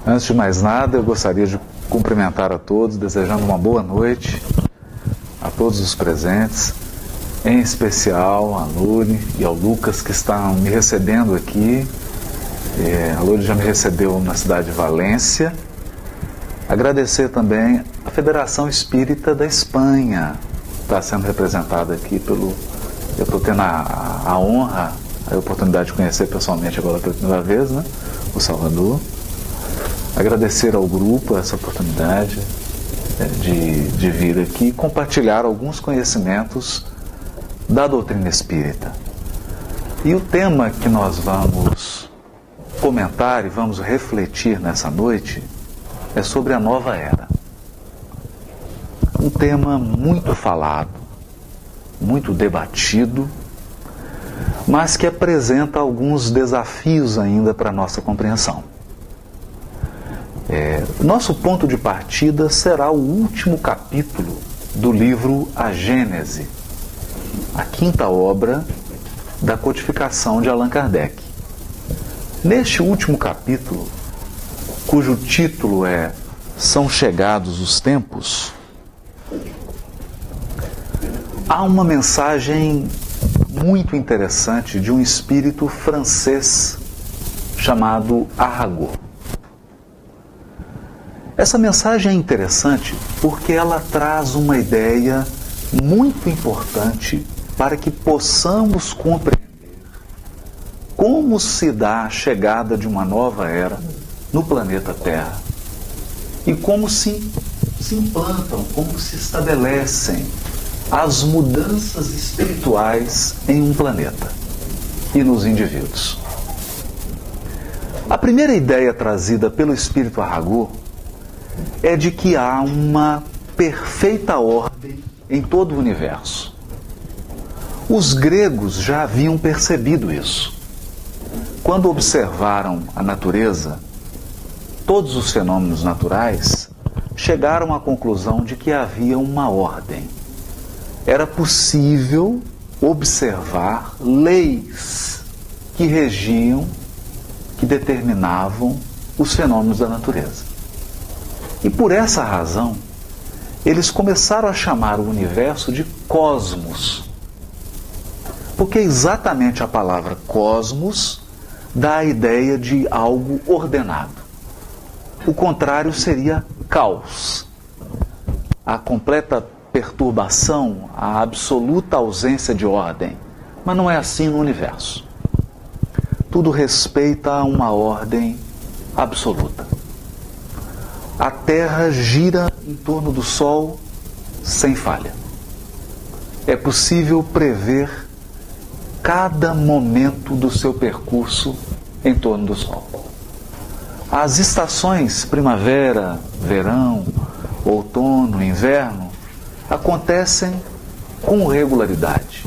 Antes de mais nada, eu gostaria de cumprimentar a todos, desejando uma boa noite a todos os presentes, em especial a Luri e ao Lucas, que estão me recebendo aqui. A Luri já me recebeu na cidade de Valência. Agradecer também a Federação Espírita da Espanha, que está sendo representada aqui pelo... Eu estou tendo a honra, a oportunidade de conhecer pessoalmente agora pela primeira vez, né? O Salvador. Agradecer ao grupo essa oportunidade de vir aqui compartilhar alguns conhecimentos da doutrina espírita. E o tema que nós vamos comentar e vamos refletir nessa noite é sobre a nova era. Um tema muito falado, muito debatido, mas que apresenta alguns desafios ainda para a nossa compreensão. Nosso ponto de partida será o último capítulo do livro A Gênese, a quinta obra da codificação de Allan Kardec. Neste último capítulo, cujo título é São Chegados os Tempos, há uma mensagem muito interessante de um espírito francês chamado Arago. Essa mensagem é interessante porque ela traz uma ideia muito importante para que possamos compreender como se dá a chegada de uma nova era no planeta Terra e como se implantam, como se estabelecem as mudanças espirituais em um planeta e nos indivíduos. A primeira ideia trazida pelo espírito Arago é de que há uma perfeita ordem em todo o universo. Os gregos já haviam percebido isso. Quando observaram a natureza, todos os fenômenos naturais, chegaram à conclusão de que havia uma ordem. Era possível observar leis que regiam, que determinavam os fenômenos da natureza. E por essa razão, eles começaram a chamar o universo de cosmos. Porque exatamente a palavra cosmos dá a ideia de algo ordenado. O contrário seria caos. A completa perturbação, a absoluta ausência de ordem. Mas não é assim no universo. Tudo respeita a uma ordem absoluta. A Terra gira em torno do Sol sem falha. É possível prever cada momento do seu percurso em torno do Sol. As estações primavera, verão, outono, inverno acontecem com regularidade.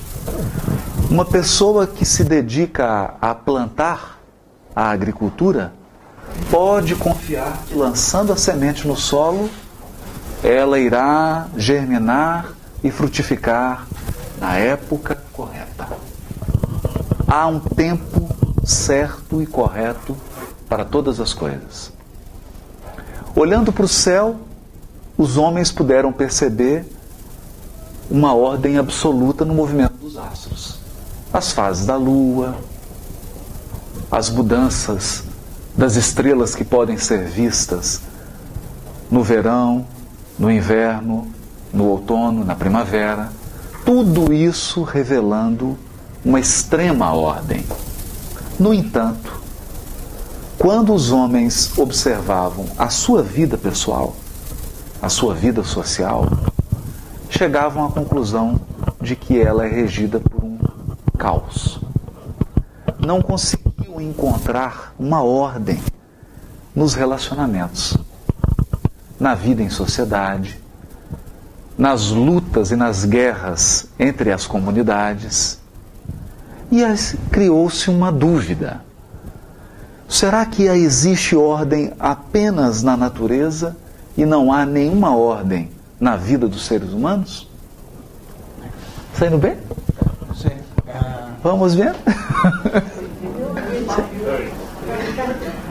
Uma pessoa que se dedica a plantar a agricultura pode confiar que lançando a semente no solo, ela irá germinar e frutificar na época correta. Há um tempo certo e correto para todas as coisas. Olhando para o céu, os homens puderam perceber uma ordem absoluta no movimento dos astros. As fases da lua, as mudanças das estrelas que podem ser vistas no verão, no inverno, no outono, na primavera, tudo isso revelando uma extrema ordem. No entanto, quando os homens observavam a sua vida pessoal, a sua vida social, chegavam à conclusão de que ela é regida por um caos. Não conseguiam encontrar uma ordem nos relacionamentos, na vida em sociedade, nas lutas e nas guerras entre as comunidades. E criou-se uma dúvida. Será que existe ordem apenas na natureza e não há nenhuma ordem na vida dos seres humanos? Está indo bem? Vamos ver?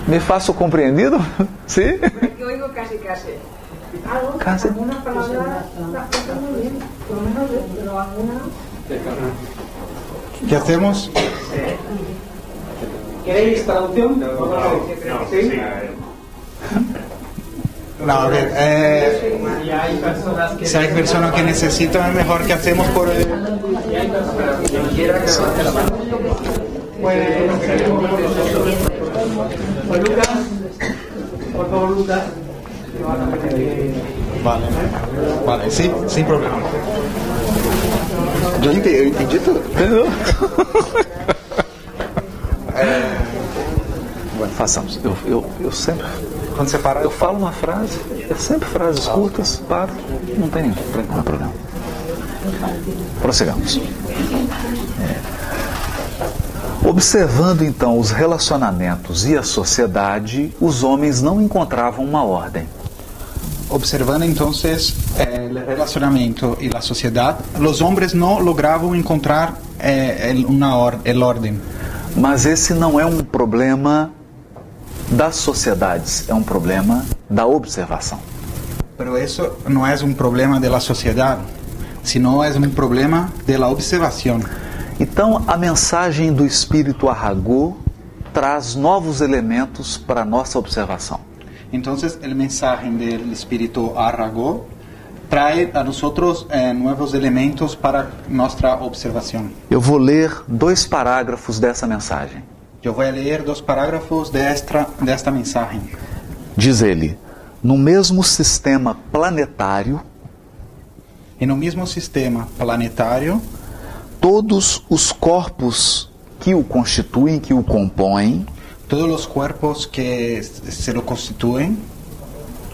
Me faço compreendido? Sim? Yo oigo casi. Casi. Algunas palabras las cuentan muy bien, por lo menos yo, pero algunas... ¿Qué hacemos? ¿Queréis traducción? ¿Sí? No, a ver, Y hay personas que... si hay personas que necesitan, es mejor que hacemos por... Y hay personas que quieran que levante la mano. Pues Lucas, por favor, Lucas. Vale, sí, sin problema. Eu entendi tudo. Entendeu? Façamos. Eu sempre, Quando você parar, eu falo uma frase, é sempre frases curtas, paro, não tem problema. Prossigamos. Observando então os relacionamentos e a sociedade, os homens não encontravam uma ordem. observando entonces el relacionamiento y la sociedad, los hombres no lograban encontrar el orden. Mas esse não é um problema das sociedades, é um problema da observação. Pero eso no es un problema de la sociedad, sino es un problema de la observación. Então, a mensagem do Espírito Arragô traz novos elementos para a nossa observação. Entonces, el mensaje del Espíritu Arragó trae a nosotros nuevos elementos para nuestra observación. Eu vou ler 2 parágrafos dessa mensagem. Yo voy a leer 2 parágrafos de esta mensaje. Diz ele: no mesmo sistema planetário, En el mismo sistema planetario, todos os corpos que o constituem, que o compõem, todos los cuerpos que se lo constituyen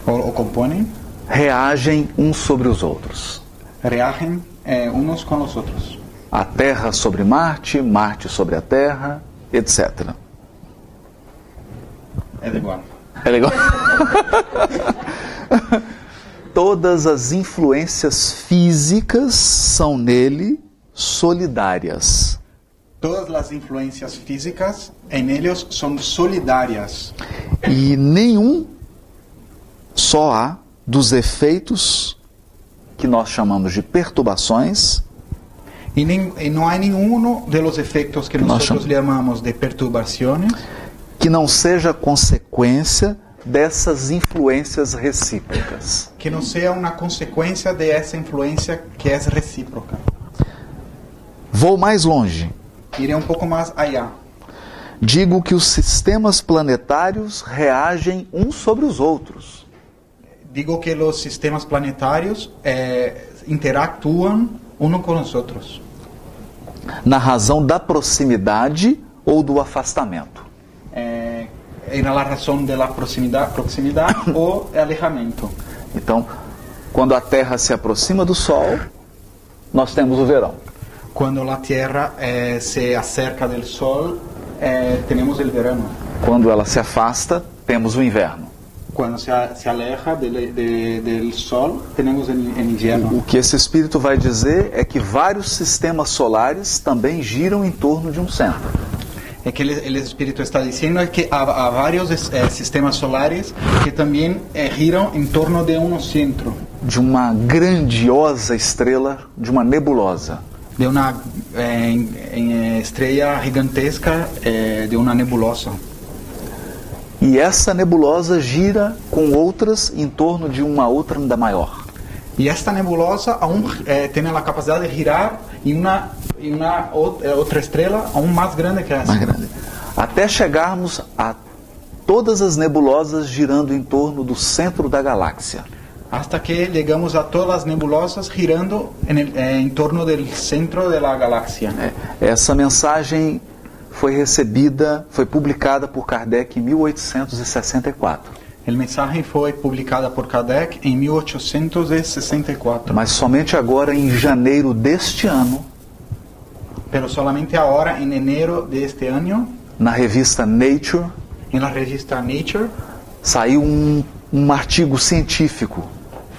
o componen, reagem uns sobre os outros. reagen unos con los otros. A Terra sobre Marte, Marte sobre a Terra, etc. Es igual. É legal? Todas as influências físicas são nele solidárias. Todas las influencias físicas en ellos son solidarias. E nenhum só há dos efeitos que nós chamamos de perturbações Y no hay ninguno de los efectos que nosotros llamamos de perturbaciones que não seja consequência dessas influências recíprocas. que no sea una consecuencia de esa influencia que es recíproca. Vou mais longe. Iré un poco más allá. Digo que os sistemas planetários reagem uns sobre os outros. Digo que los sistemas planetarios interactúan uno con los otros, Na razão da proximidade ou do afastamento. en la razón de la proximidad o alejamiento. Então, quando a Terra se aproxima do Sol, nós temos o verão. Cuando la Tierra se acerca del Sol, tenemos el verano. Quando ela se afasta, temos o inverno. Cuando se aleja del Sol, tenemos el invierno. O que esse espírito vai dizer é que vários sistemas solares também giram em torno de um centro. Es que el Espíritu está diciendo que há varios sistemas solares que también giran en torno de un centro, De uma grandiosa estrela, de uma nebulosa. de una estrella gigantesca, de una nebulosa. E essa nebulosa gira com outras em torno de uma outra ainda maior. Y esta nebulosa aún tiene la capacidad de girar en una otra estrella aún más grande que esa. Mais grande. Até chegarmos a todas as nebulosas girando em torno do centro da galáxia. Hasta que llegamos a todas las nebulosas girando en torno del centro de la galaxia. Essa mensagem foi publicada por Kardec em 1864. El mensaje fue publicado por Kardec en 1864. Mas somente agora, em janeiro deste ano, Pero solamente ahora, en enero de este año, na revista Nature, en la revista Nature, saiu um artigo científico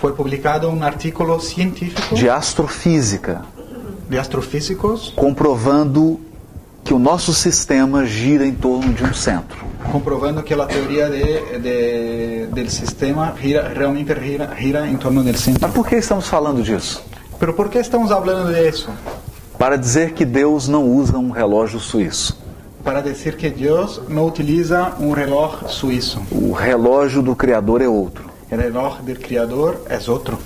fue publicado un artículo científico de astrofísica de astrofísicos comprovando que o nosso sistema gira em torno de um centro. Comprobando que a teoria do sistema realmente gira em torno do centro. Mas por que estamos falando disso? Pero por que estamos falando disso? Para dizer que Deus não usa um relógio suíço. Para dizer que Deus não utiliza relógio suíço. O relógio do Criador é outro. O relógio do Criador é outro.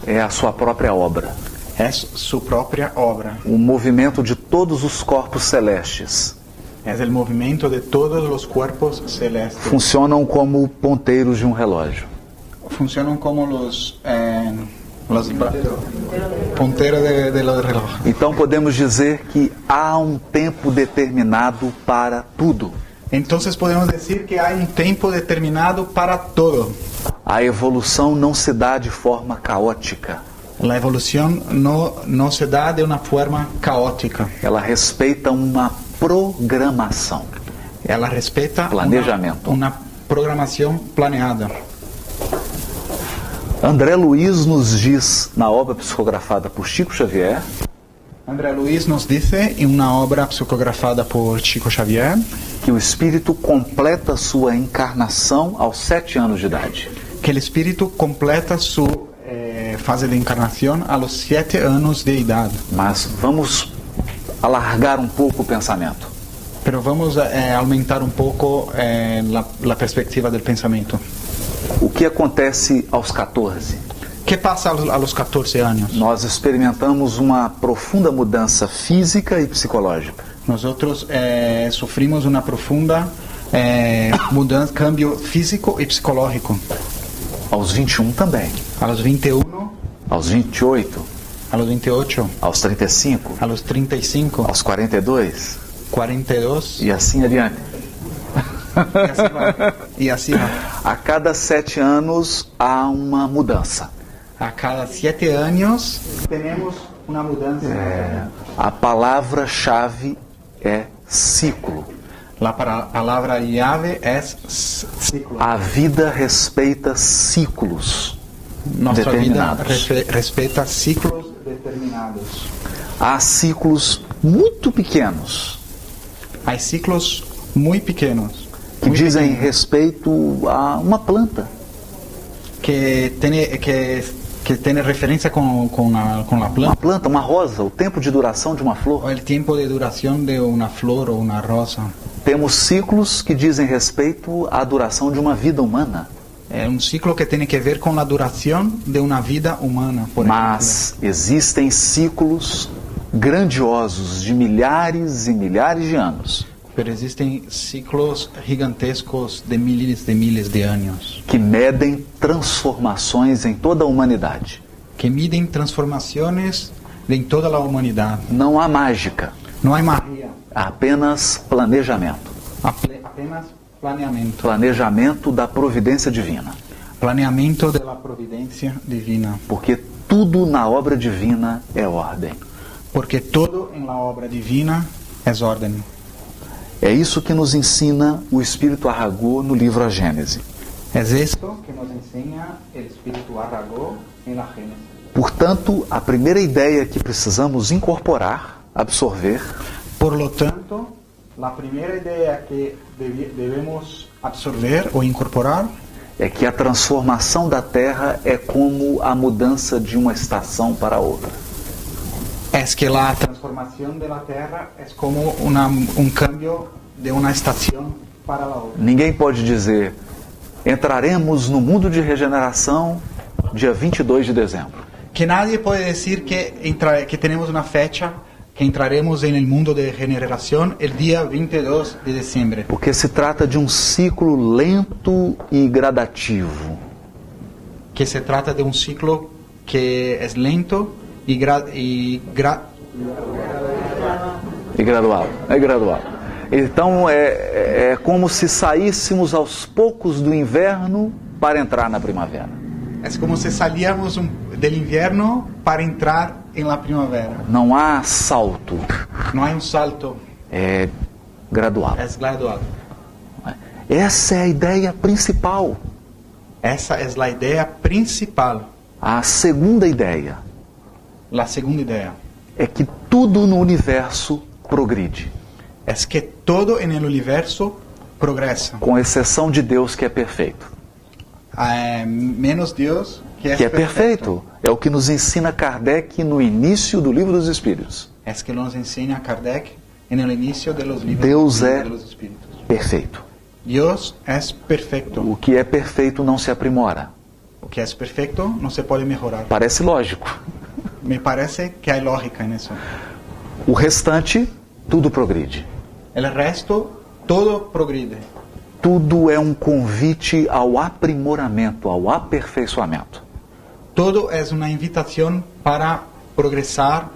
É a sua própria obra. É sua própria obra. O movimento de todos os corpos celestes. É o movimento de todos os corpos celestes. Funcionam como ponteiros de um relógio. Funcionam como os ponteiros de relógio. Então podemos dizer que há um tempo determinado para tudo. Então podemos dizer que há tempo determinado para todo. A evolução não se dá de forma caótica. A evolução não se dá de uma forma caótica. Ela respeita uma programação. Ela respeita planejamento. Uma programação planeada. André Luiz nos diz na obra psicografada por Chico Xavier. André Luiz nos diz em uma obra psicografada por Chico Xavier que o espírito completa sua encarnação aos 7 anos de idade. Que o espírito completa sua fase de encarnação aos 7 anos de idade. Mas vamos alargar um pouco o pensamento. Pero vamos aumentar um pouco a perspectiva do pensamento. O que acontece aos 14? O que passa aos 14 anos? Nós experimentamos uma profunda mudança física e psicológica. Nós sofrimos uma profunda mudança, cambio físico e psicológico. Aos 21 também. Aos 21. Aos 28. Aos 28. Aos 35. Aos 35. Aos 42. 42. E assim adiante. E assim vai. A cada 7 anos há uma mudança. A cada 7 anos temos uma mudança. A palavra-chave é ciclo. A palavra-chave é ciclo. A vida respeita ciclos Nossa determinados. Vida respeita ciclos determinados. Há ciclos muito pequenos. Há ciclos muito pequenos. Que dizem respeito a uma planta. Que tem referência com a planta. Uma planta, uma rosa, o tempo de duração de uma flor. O tempo de duração de uma flor ou uma rosa. Temos ciclos que dizem respeito à duração de uma vida humana. É um ciclo que tem que ver com a duração de uma vida humana. Mas existem ciclos grandiosos de milhares e milhares de anos. Pero existem ciclos gigantescos de miles de anos. Que medem transformações em toda a humanidade. Que medem transformações em toda a humanidade. Não há mágica. Não há magia. Há apenas planejamento. Apenas planeamento. Planejamento da providência divina. Planeamento da providência divina. Porque tudo na obra divina é ordem. Porque tudo na obra divina é ordem. É isso que nos ensina o Espírito Arragô no livro A Gênese. É isso que nos ensina o Espírito Arragô na Gênese. Portanto, a primeira ideia que precisamos incorporar, absorver, por lo tanto, a primeira ideia que devemos absorver ou incorporar é que a transformação da Terra é como a mudança de uma estação para outra. É que a transformação da Terra é como cambio de uma estação para a outra. Ninguém pode dizer, entraremos no mundo de regeneração dia 22 de dezembro. Que nadie pode dizer que temos uma fecha que entraremos no mundo de regeneração el dia 22 de dezembro. Porque se trata de um ciclo lento e gradativo. Que se trata de um ciclo que é lento e gradual. É gradual. Então é como se saíssemos aos poucos do inverno para entrar na primavera. É como se salíamos do inverno para entrar na primavera. Não há salto. Não há um salto. É gradual. É gradual. Essa é a ideia principal. Essa é a ideia principal. A segunda ideia. A segunda ideia é que tudo no universo progride. es que todo en el universo progresa. com exceção de Deus que é perfeito. Menos Dios que es Que é perfeito. É o que nos ensina Kardec no início do Livro dos Espíritos. Es que nos enseña Kardec en el inicio de los libros Deus de é los espíritus. perfeito. Dios es perfecto. O que é perfeito não se aprimora. O que es perfecto no se puede mejorar. Parece lógico. Me parece que hay lógica en eso. O restante, tudo progride. El resto, todo progride. Tudo é um convite ao aprimoramento, ao aperfeiçoamento. Todo es una invitación para progresar,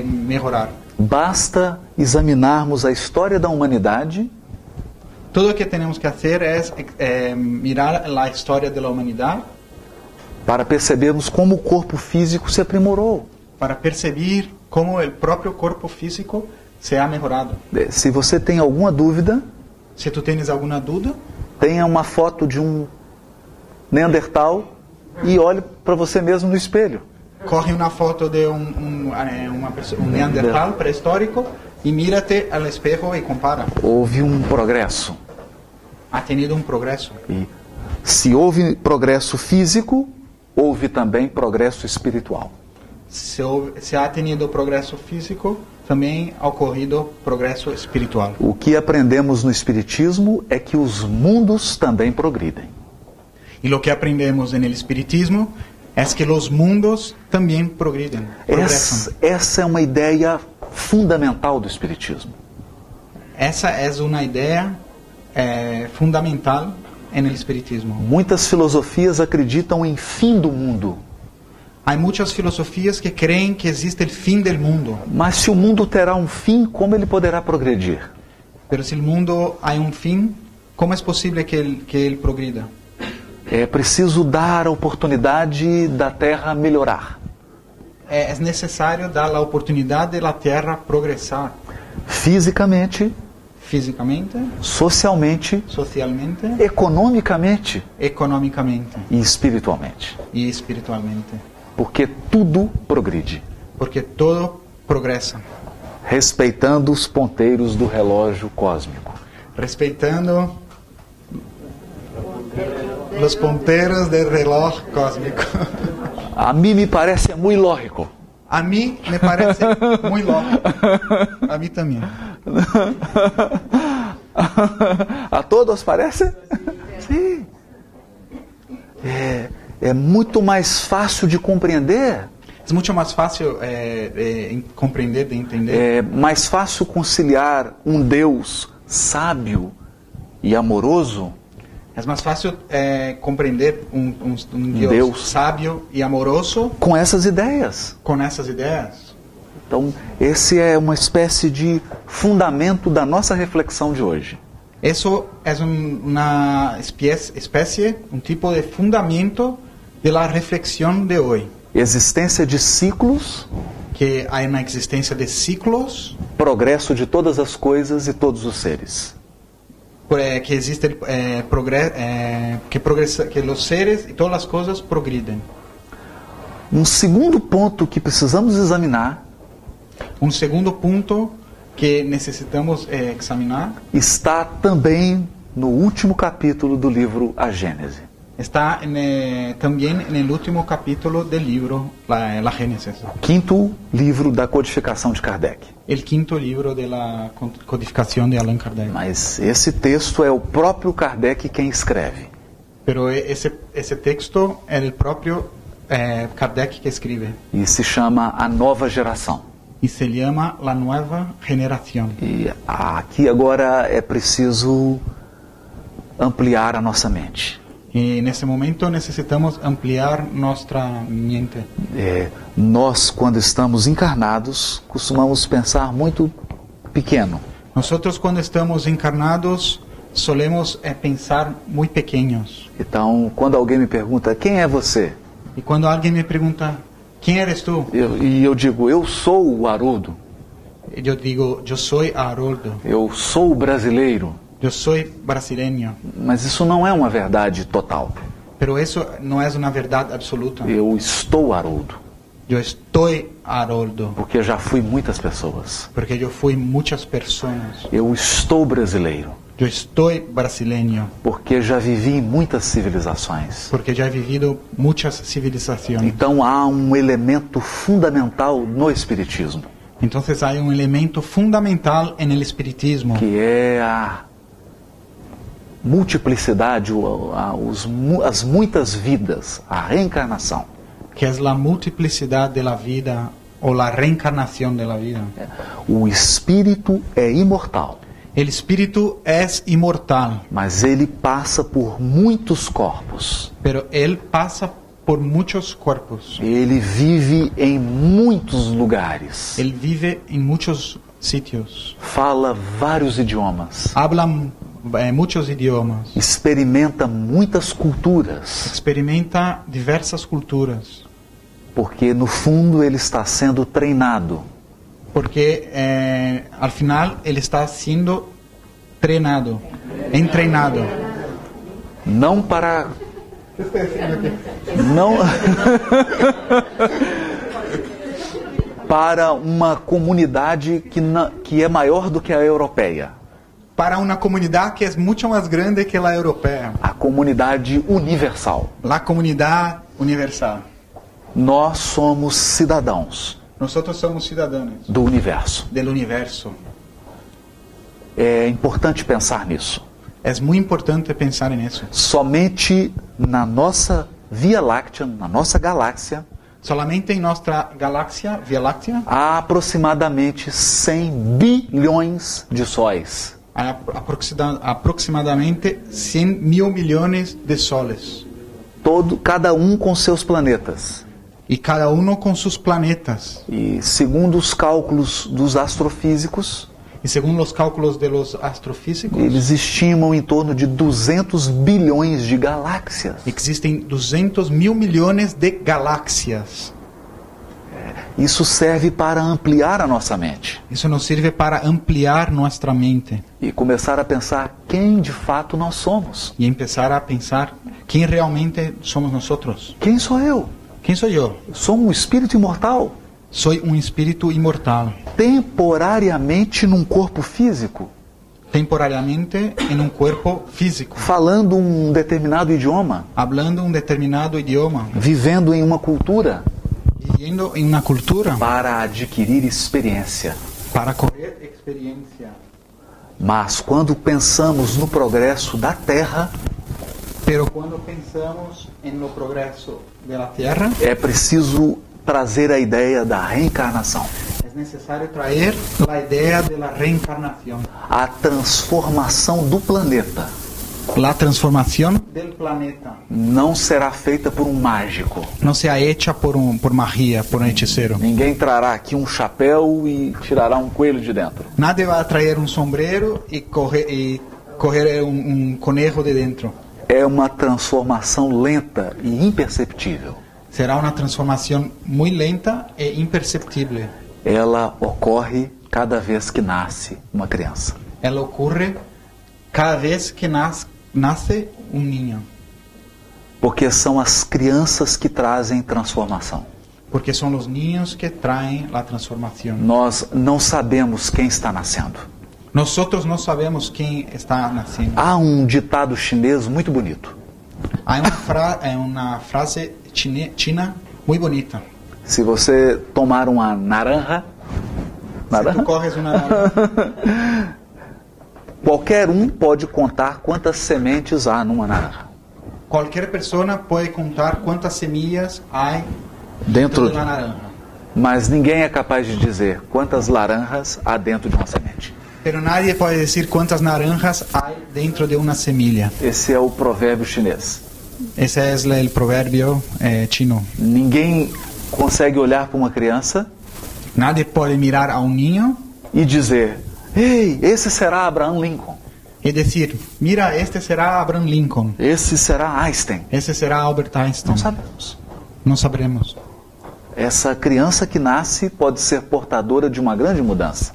mejorar. Basta examinarmos a história da humanidade Todo lo que tenemos que hacer es mirar la historia de la humanidad para percebermos como o corpo físico se aprimorou. para percibir cómo el propio cuerpo físico se ha mejorado. Se você tem alguma dúvida, Si tú tienes alguna duda, tenha uma foto de um Neandertal e olhe para você mesmo no espelho. coge una foto de un neandertal prehistórico y mírate al espejo y compara. Houve um progresso. Ha tenido un progreso. E se houve progresso físico, houve também progresso espiritual. Se ha tenido progreso físico, también ha ocurrido progreso espiritual. O que aprendemos no Espiritismo é que os mundos também progridem. Y lo que aprendemos en el espiritismo es que los mundos también progresan. Essa é uma ideia fundamental do Espiritismo. Esa es una idea fundamental en el espiritismo. Muitas filosofias acreditam em fim do mundo. Hay muchas filosofías que creen que existe el fin del mundo, Mas se o mundo terá um fim, como ele poderá progredir? pero si el mundo hay un fin, ¿cómo es posible que él progrida? É preciso dar a oportunidade da Terra melhorar. Es necesario dar la oportunidad de la Tierra progresar Fisicamente, físicamente, socialmente, socialmente, economicamente económicamente e espiritualmente. y espiritualmente, Porque tudo progride, porque todo progresa, respeitando os ponteiros do relógio cósmico. respetando los punteros del reloj cósmico. A mim me parece muito lógico. A mí me parece muy lógico. A mí también. A todos parece? Sim. É muito mais fácil de compreender. Es mucho más fácil comprender, de entender. É mais fácil conciliar um Deus sábio e amoroso Es más fácil comprender un Dios sabio y amoroso com essas ideias. con esas ideas. Então, esse é uma espécie de fundamento da nossa reflexão de hoje. Eso es una especie, un tipo de fundamento de la reflexión de hoy. Existência de ciclos, Que hay una existencia de ciclos, progresso de todas as coisas e todos os seres. que existe que los seres y todas las cosas progriden. Um segundo ponto que precisamos examinar Un segundo punto que necesitamos examinar está também no último capítulo do livro A Gênese. está también en el último capítulo del libro La Génesis, Quinto livro da codificação de Kardec. el quinto libro de la codificación de Allan Kardec. Mas esse texto é o próprio Kardec quem escreve. Pero ese texto es el propio Kardec que escribe E se chama A Nova Geração. y se llama La Nueva Generación. E aqui agora é preciso ampliar a nossa mente. Y en ese momento necesitamos ampliar nuestra mente. Nós, quando estamos encarnados, costumamos pensar muito pequeno. Nosotros cuando estamos encarnados solemos pensar muy pequeños. Então, quando alguém me pergunta, quem é você? Y cuando alguien me pregunta, ¿quién eres tú? Eu digo, eu sou o Haroldo. Yo digo, yo soy Haroldo, Eu sou o brasileiro. yo soy brasileño. Mas isso não é uma verdade total. Pero eso no es una verdad absoluta. Eu estou Haroldo. Yo estoy Haroldo, porque já fui muitas pessoas. porque yo fui muchas personas. Eu estou brasileiro, Yo estoy brasileño, porque já vivi em muitas civilizações. porque ya he vivido muchas civilizaciones. Então há um elemento fundamental no Espiritismo, Entonces hay un elemento fundamental en el espiritismo, que é a multiplicidade, as muitas vidas, a reencarnação. que es la multiplicidad de la vida o la reencarnación de la vida. O espírito é imortal, El espíritu es inmortal, mas ele passa por muitos corpos. pero él pasa por muchos cuerpos. Ele vive em muitos lugares. Él vive en muchos sitios, Fala vários idiomas. habla muchos idiomas, Experimenta muitas culturas. experimenta diversas culturas, Porque no fundo ele está sendo treinado. porque al final él está siendo entrenado, Não para... Não... para uma comunidade que é maior do que a europeia. para una comunidad que es mucho más grande que la europea, A comunidade universal. la comunidad universal. Nós somos cidadãos Nosotros somos ciudadanos do universo. del universo. É importante pensar nisso. Es muy importante pensar en eso. Somente na nossa Via Láctea, na nossa galáxia, Solamente en nuestra galaxia, Vía Láctea, há aproximadamente 100 bilhões de sóis. hay aproximadamente 100 mil millones de soles. Cada um com seus planetas. Y cada uno con sus planetas. E segundo os cálculos dos astrofísicos, Y según los cálculos de los astrofísicos, eles estimam em torno de 200 bilhões de galáxias. existen 200 mil millones de galaxias. Isso serve para ampliar a nossa mente Eso nos sirve para ampliar nuestra mente e começar a pensar quem de fato nós somos. y empezar a pensar quién realmente somos nosotros. Quem sou eu? ¿Quién soy yo? Sou um espírito imortal, Soy un espíritu inmortal, temporariamente num corpo físico, temporariamente en un cuerpo físico, falando um determinado idioma, hablando un determinado idioma, vivendo em uma cultura, viviendo en una cultura para adquirir experiência. para correr experiencia. Mas quando pensamos no progresso da Terra, Pero cuando pensamos en lo progreso de la Tierra, é preciso trazer a ideia da reencarnação, es necesario traer la idea de la reencarnación, a transformação do planeta. la transformación del planeta. Não será feita por um mágico. No sea hecha por magia, por un hechicero. Ninguém trará aqui um chapéu e tirará um coelho de dentro. Nadie va a traer un sombrero y coger un conejo de dentro. É uma transformação lenta e imperceptível. Será una transformación muy lenta e imperceptible. Ela ocorre cada vez que nasce uma criança. Ela ocurre cada vez que nace un niño. Porque são as crianças que trazem transformação. Porque son los niños que traen la transformación. Nós não sabemos quem está nascendo. Nosotros no sabemos quién está naciendo. Há um ditado chinês muito bonito. Hay una frase china muy bonita. Se você tomar uma naranja, Si tú coges una naranja, qualquer um pode contar quantas sementes há numa naranja. cualquier persona puede contar cuántas semillas hay Dentro de la naranja. Mas ninguém é capaz de dizer quantas laranjas há dentro de uma semente. Pero nadie puede decir cuántas naranjas hay dentro de una semilla. Esse é o provérbio chinês. Ese es el proverbio chino. Ninguém consegue olhar para uma criança Nadie puede mirar a un niño e dizer: "Ei, esse será Abraham Lincoln. y decir, mira, este será Abraham Lincoln, Esse será Einstein." ese será Albert Einstein. Não sabemos. No sabremos. Essa criança que nasce pode ser portadora de uma grande mudança.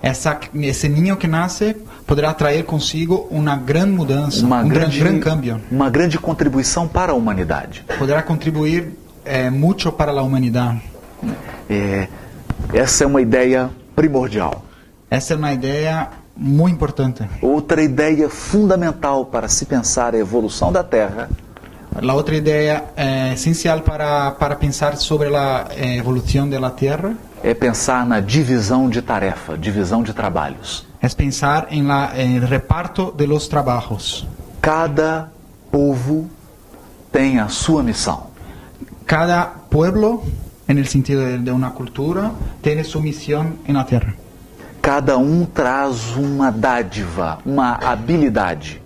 Ese niño que nace podrá traer consigo una gran mudanza, gran cambio. Uma grande contribuição para a humanidade. Podrá contribuir mucho para la humanidad. Essa é uma ideia primordial. Essa é uma ideia muito importante. Outra ideia fundamental para se pensar a evolução da Terra La otra idea esencial para pensar sobre la evolución de la Tierra é pensar na divisão de tarefa, divisão de trabalhos. es pensar en el reparto de los trabajos. Cada povo tem a sua missão. Cada pueblo, en el sentido de una cultura, tiene su misión en la Tierra. Cada traz uma dádiva, uma habilidade.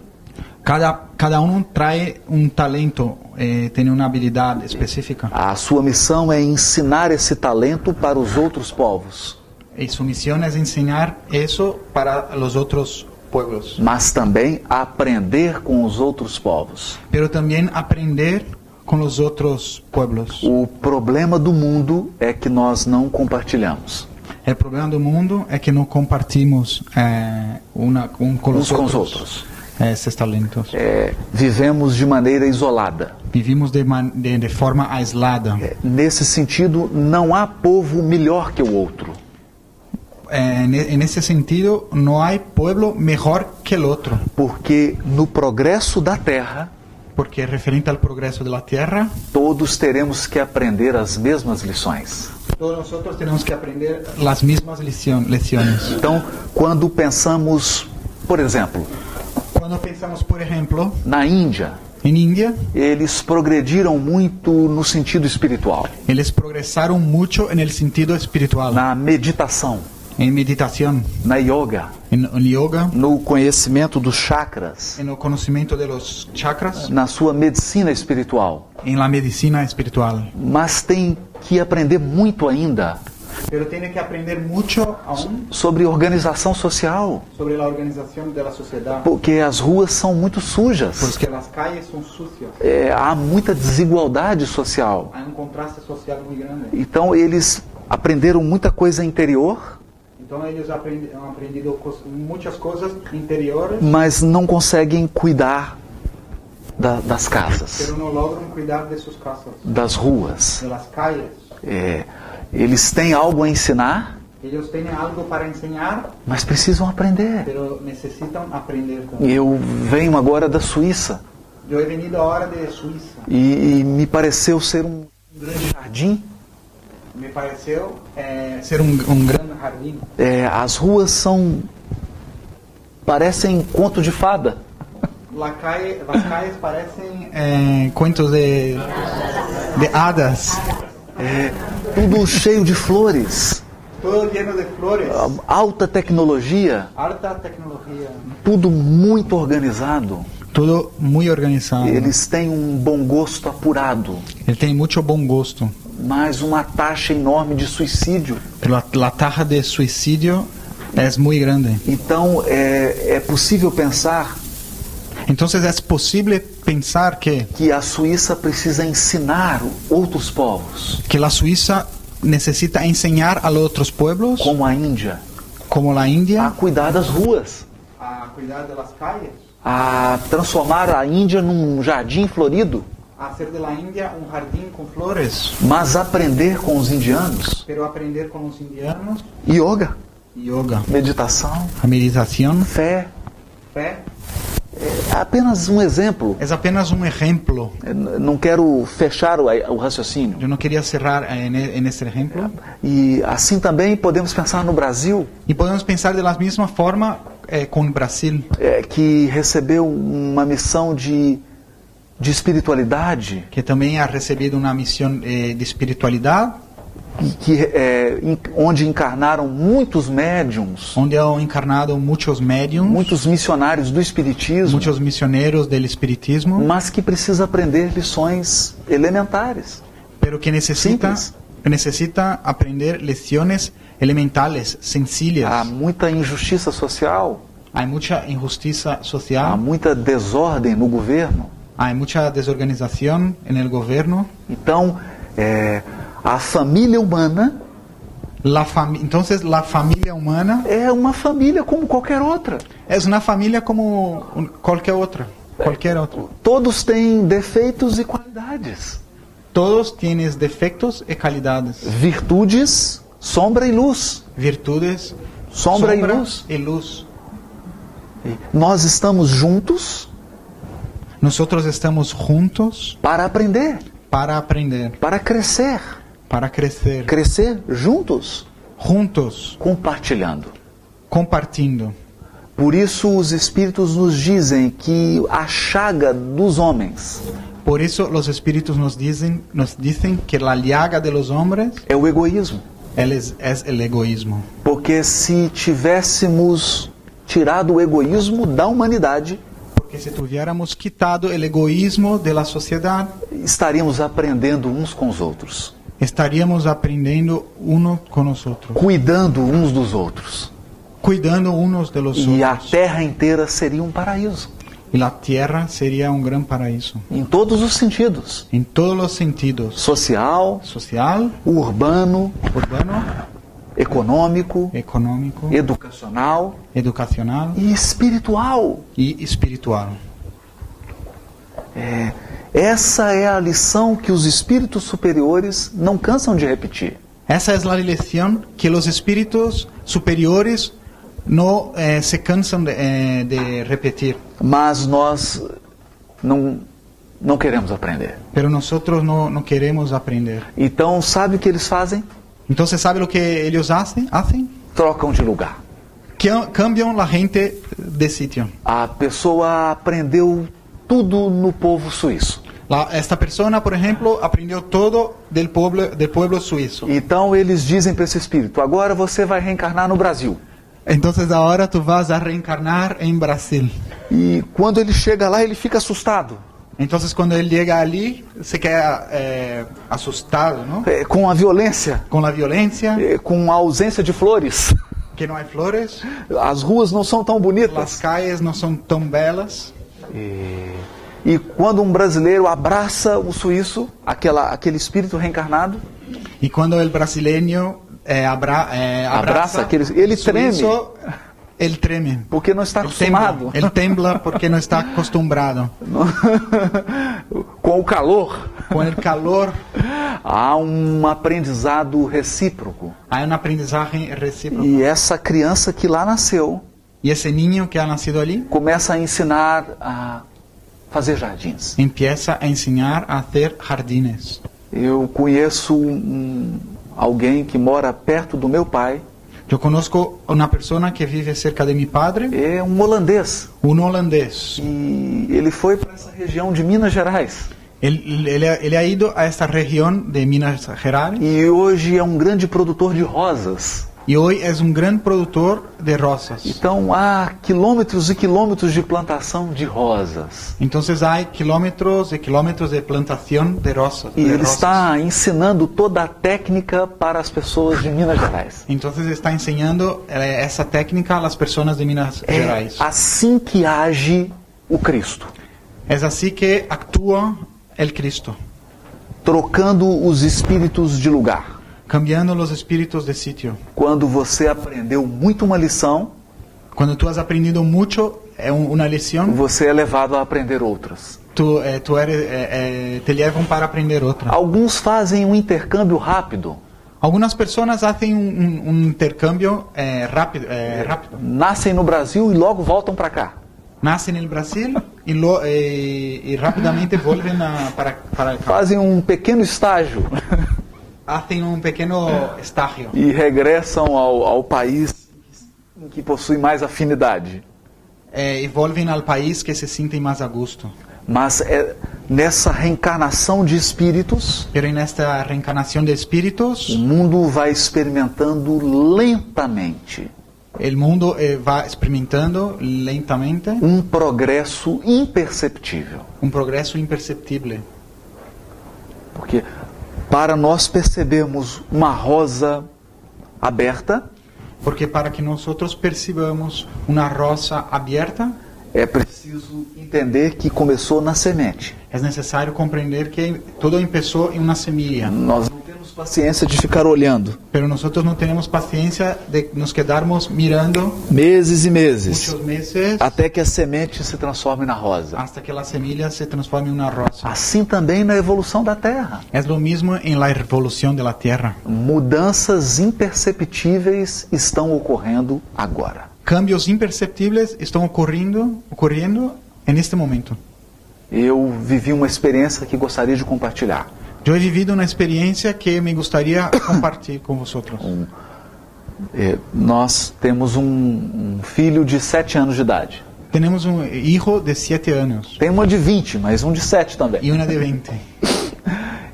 Cada uno trae un talento, tiene una habilidad específica. A sua missão é ensinar esse talento para os outros povos. Y su misión es enseñar eso para los otros pueblos. Mas também aprender com os outros povos. Pero también aprender con los otros pueblos. O problema do mundo é que nós não compartilhamos. El problema del mundo es que no compartimos con los Uns com os otros. outros. Esses talentos. Vivemos de maneira isolada. Vivimos de forma aislada. Nesse sentido, não há povo melhor que o outro. En ese sentido, no hay pueblo mejor que el otro. Porque no progresso da Terra, Porque referente al progreso de la Tierra, todos teremos que aprender as mesmas lições. todos nosotros tenemos que aprender las mismas lecciones. Então, quando pensamos, por exemplo, Cuando pensamos, por ejemplo, na Índia, en India, eles progrediram muito no sentido espiritual, ellos progresaron mucho en el sentido espiritual, na meditação, en meditación, na yoga, en yoga, no conhecimento dos chakras, en el conocimiento de los chakras, na sua medicina espiritual. en la medicina espiritual. Mas tem que aprender muito ainda Pero tiene que aprender mucho aún sobre organização social, sobre la organización de la sociedad, porque as ruas são muito sujas. porque las calles son sucias, Há muita desigualdade social. hay un contraste social muy grande. Então eles aprenderam muita coisa interior, Entonces ellos han aprendido muchas cosas interiores, mas não conseguem cuidar das casas, pero no logran cuidar de sus casas, das ruas. de las calles. Eles têm algo a ensinar, Ellos tienen algo para enseñar, mas precisam aprender. pero necesitan aprender también. Eu venho agora da Suíça Yo he venido ahora de Suiza. e me pareceu ser um grande jardim. Me pareció ser un gran jardín. As ruas parecem conto de fada. Las calles parecen cuentos de hadas. Tudo cheio de flores, Todo lleno de flores. alta tecnologia, Alta tecnología. tudo muito organizado. Todo muy organizado. Eles têm um bom gosto apurado, Él tiene mucho buen gusto. mas uma taxa enorme de suicídio. Pero la tasa de suicidio es muy grande. Então é possível pensar Entonces es posible pensar que a Suíça precisa ensinar outros povos, la Suiza necesita enseñar a los otros pueblos, como a Índia, como la a India, cuidar das ruas, a cuidar de las calles, a transformar a Índia num jardim florido, a hacer de la India un jardín con flores, mas aprender com os indianos, pero aprender con los indianos, yoga, yoga, meditação, a meditación, fé. fe. Apenas um exemplo. Es apenas un ejemplo. Não quero fechar o raciocínio. Yo no quería cerrar en este ejemplo. E assim também podemos pensar no Brasil, Y podemos pensar de la misma forma con Brasil, que recebeu uma missão de espiritualidade, que también ha recibido una misión de espiritualidad, onde encarnaram muitos médiums, donde han encarnado muchos médiums, muitos missionários do espiritismo, muchos misioneros del espiritismo, mas que precisa aprender lições elementares. pero que necesita aprender lecciones elementales, Há sencillas. muita injustiça social, Hay mucha injusticia há social, muita desordem no governo. hay mucha desorganización en el gobierno. Então, a família humana Entonces la familia humana é uma família como qualquer outra. es una familia como cualquier otra. Todos têm defeitos e qualidades. todos tienes defectos y calidades. Virtudes, sombra e luz. Virtudes, Sombra e luz. y luz. Nós estamos juntos Nosotros estamos juntos para aprender, para aprender, para crescer. para crecer, Crescer juntos, juntos, compartilhando. compartiendo. Por isso os Espíritos nos dizem que a chaga dos homens Por eso los espíritus nos dicen que la llaga de los hombres é o egoísmo. es el egoísmo. Porque se tivéssemos tirado o egoísmo da humanidade, Porque si tuviéramos quitado el egoísmo de la sociedad, estaríamos aprendendo uns com os outros, estaríamos aprendiendo uno con nosotros, cuidando uns dos outros. cuidando unos de los E a otros. terra inteira seria um paraíso, Y la tierra sería un gran paraíso. em todos os sentidos. En todos los sentidos. Social, Social, urbano, urbano, econômico, económico, educacional educacional e espiritual. y espiritual. Essa é a lição que os espíritos superiores não cansam de repetir. Esa es la lección que los espíritus superiores no se cansan de repetir. Mas nós não queremos aprender. Pero nosotros no queremos aprender. Então, sabe o que eles fazem? Entonces, ¿sabe lo que ellos hacen? Trocam de lugar. Cambian la gente de sitio. A pessoa aprendeu tudo no povo suíço. Esta persona, por ejemplo, aprendió todo del pueblo suizo. Então, eles dizem para esse espírito: agora você vai reencarnar no Brasil. Entonces ahora tú vas a reencarnar en Brasil. E quando ele chega lá, ele fica assustado Entonces cuando él llega allí, se queda asustado, ¿no? com a violência, Con la violencia, com a ausência de flores. que no hay flores, As ruas não são tão las bonitas. calles no son tan belas. E quando um brasileiro abraça o suíço, aquele espírito reencarnado, Y cuando el brasileño abraza ele el treme, suizo, él treme. porque não está acostumado Él tembla porque no está acostumbrado. com o calor. Con el calor Há um aprendizado recíproco. hay un aprendizaje recíproco. E essa criança que lá nasceu Y ese niño que ha nacido allí começa a ensinar a fazer jardins. empieza a enseñar a hacer jardines. Eu conheço alguém que mora perto do meu pai, Yo conozco una persona que vive cerca de mi padre, é um holandês. un holandés. E ele foi para essa região de Minas Gerais. Él ha ido a esta región de Minas Gerais E hoje é um grande produtor de rosas. y hoy es un gran productor de rosas. Então há quilômetros e quilômetros de plantação de rosas. Entonces hay kilómetros y kilómetros de plantación de rosas. E ele está ensinando toda a técnica para as pessoas de Minas Gerais. Entonces está enseñando esa técnica a las personas de Minas É Gerais. assim que age o Cristo, Es así que actúa el Cristo, trocando os espíritos de lugar. cambiando los espíritus de sitio. Quando você aprendeu muito uma lição, Cuando tú has aprendido mucho una lección, você é levado a aprender outras. te llevan para aprender otra. Alguns fazem um intercâmbio rápido. Algunas personas hacen un intercambio rápido. Nascem no Brasil e logo voltam para cá. Nacen en el Brasil y rápidamente vuelven para acá. Fazem um pequeno estágio Hacen un pequeño estágio e regressam ao país em que possui mais afinidade. y vuelven al país que se sienten más a gusto. Mas é nessa reencarnação de espíritos, Pero en esta reencarnación de espíritus, o mundo vai experimentando lentamente el mundo va experimentando lentamente um progresso imperceptível. un progreso imperceptible. Porque para nós percebermos uma rosa aberta, Porque para que nosotros percibamos una rosa abierta, é preciso entender que começou na semente. es necesario comprender que todo empezó en una semilla. Nós não temos temos paciência de ficar olhando pero nosotros no tenemos paciencia de nos quedarmos mirando meses e meses, muchos meses até que a semente se transforme na rosa. hasta que la semilla se transforme en una rosa. Assim também na evolução da Terra. Es lo mismo en la evolución de la Tierra. Mudanças imperceptíveis estão ocorrendo agora. Cambios imperceptibles están ocurriendo en este momento. Eu vivi uma experiência que gostaria de compartilhar. Yo he vivido una experiencia que me gustaría compartir con vosotros. Nós temos um filho de 7 anos de idade. Tenemos un hijo de 7 años Tem uma de 20, mas um de 7 também. y una de 20.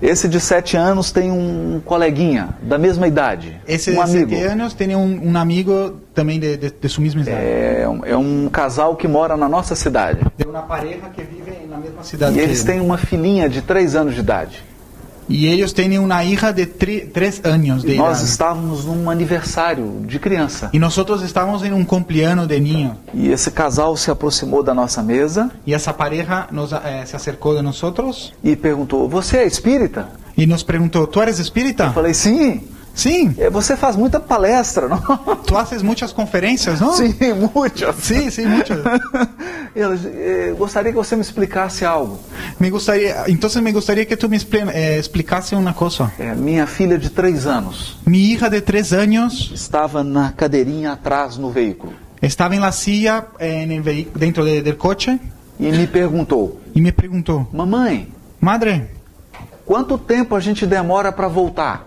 Esse de 7 anos tem um coleguinha da mesma idade, Ese um de amigo. 7 años tiene un amigo también de su misma edad. É um casal que mora na nossa cidade. De una pareja que vive en la misma ciudad E que eles él. têm uma filhinha de 3 anos de idade. Y ellos tienen una hija de 3 años de E nós edad. estávamos num aniversário de criança. Y nosotros estamos en un cumpleaños de niño. E esse casal se aproximou da nossa mesa Y esa pareja se acercó de nosotros e perguntou: "Você é espírita?" y nos preguntó, ¿tú eres espírita? Eu falei: "Sim." Sí. Você faz muita palestra, não? Tú haces muchas conferencias, ¿no? Sim, muitas. Sí, sí, muchas. Gostaria que você me explicasse algo. Entonces me gustaría que tú me explicase una cosa. Minha filha de 3 anos Mi hija de 3 años estava na cadeirinha atrás no veículo estaba en la silla dentro del coche e me perguntou: y me preguntó, "Mamãe, madre, quanto tempo a gente demora para voltar?"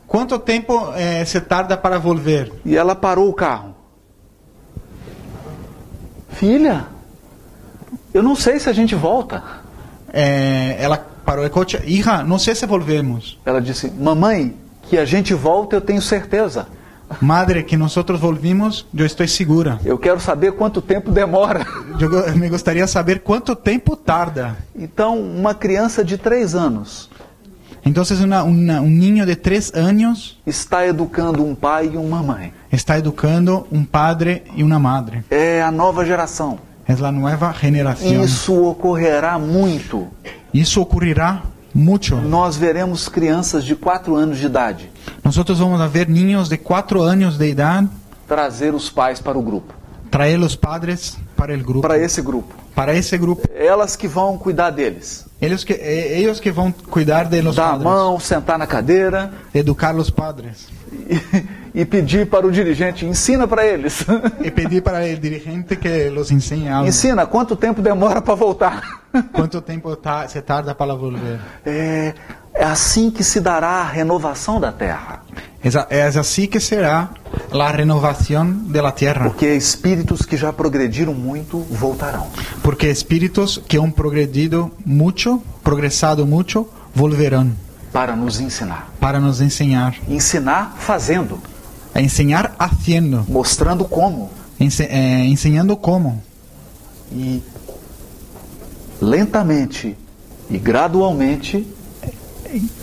¿cuánto tiempo se tarda para volver? E ela parou o carro. "Filha, eu não sei se a gente volta." Ela parou el coche. Hija, no sé si volvemos. Ela disse: "Mamãe, que a gente volta eu tenho certeza. Madre, que nosotros volvimos, yo estoy segura. Eu quero saber quanto tempo demora." Me gustaría saber cuánto tiempo tarda. Então, uma criança de 3 anos Entonces un niño de 3 años está educando um pai e uma mãe. está educando un padre y una madre. É a nova geração. Es la nueva generación. Isso ocorrerá muito. Eso ocurrirá mucho. Nós veremos crianças de 4 anos de idade Nosotros vamos a ver niños de 4 años de edad trazer os pais para o grupo, traer los padres para el grupo. para esse grupo. Para ese grupo. Elas que vão cuidar deles. Ellos que van a cuidar de los Dar a padres. mão, sentar na cadeira Educar los padres. e pedir para o dirigente: "Ensina para eles." Y pedir para el dirigente que los enseñe algo. Ensina, quanto tempo demora para voltar? ¿Cuánto tiempo se tarda para volver? É assim que se dará a renovação da Terra. Es así que será la renovación de la tierra. Porque espíritos que já progrediram muito voltarão. Porque espíritus que han progresado mucho, volverán Para nos ensinar. para nos enseñar. Ensinar fazendo. A enseñar haciendo. Mostrando como. Enseñando cómo. E lentamente e gradualmente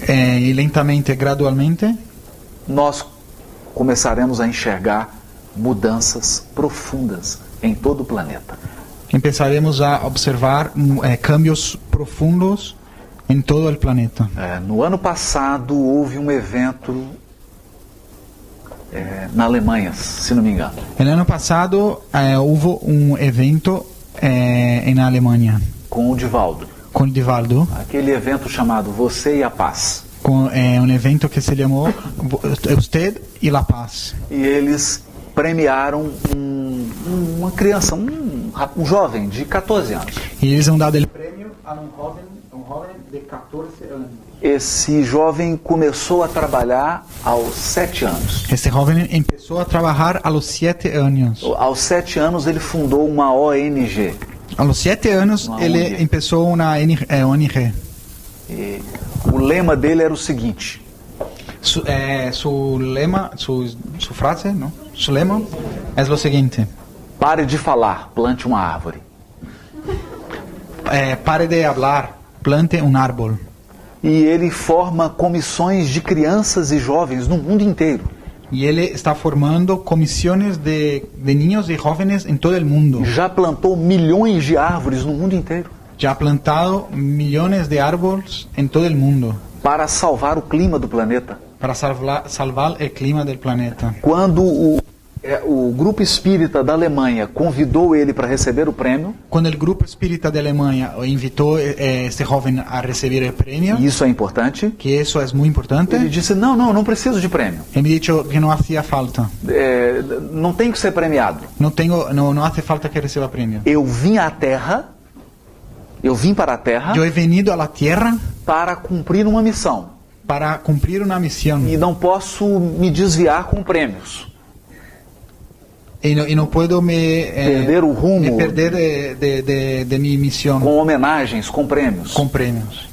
Y lentamente, gradualmente, nós começaremos a enxergar mudanças profundas em todo o planeta. empezaremos a observar cambios profundos en todo el planeta. No ano passado houve um evento na Alemanha, se não me engano. El año pasado hubo un evento en Alemania Com o Divaldo. con Divaldo, Aquele evento chamado Você e a Paz. con un evento que se llamó Usted y la Paz. E eles premiaram uma criança, um jovem de 14 anos. Y ellos han dado el premio a un joven de 14 años. Esse jovem começou a trabalhar aos 7 anos. Este joven empezó a trabajar a los 7 años. Aos 7 anos ele fundou uma ONG. A los 7 años Una él ONG. empezó una ONG. E o lema dele era o seguinte: Su lema, su frase, ¿no? Su lema es lo siguiente: pare de falar, plante uma árvore. pare de hablar, plante un árbol. E ele forma comissões de crianças e jovens no mundo inteiro. Y él está formando comisiones de niños y jóvenes en todo el mundo. Já plantou milhões de árvores no mundo inteiro. Ya ha plantado millones de árboles en todo el mundo. para salvar o clima do planeta. para salvar el clima del planeta. Quando o grupo espírita da Alemanha convidou ele para receber o prêmio, Cuando el grupo espírita de Alemania invitó a este joven a recibir el premio, e isso é importante, que eso es muy importante, ele disse, não preciso de prêmio. él me dijo que no hacía falta. Não tenho que ser premiado. No hace falta que reciba premio. Eu vim à Terra, eu vim para a Terra Yo he venido a la tierra para cumprir uma missão. para cumplir una misión E não posso me desviar com prêmios. y no puedo Perder o rumo. me perder de mi misión Com homenagens, com prêmios. con premios.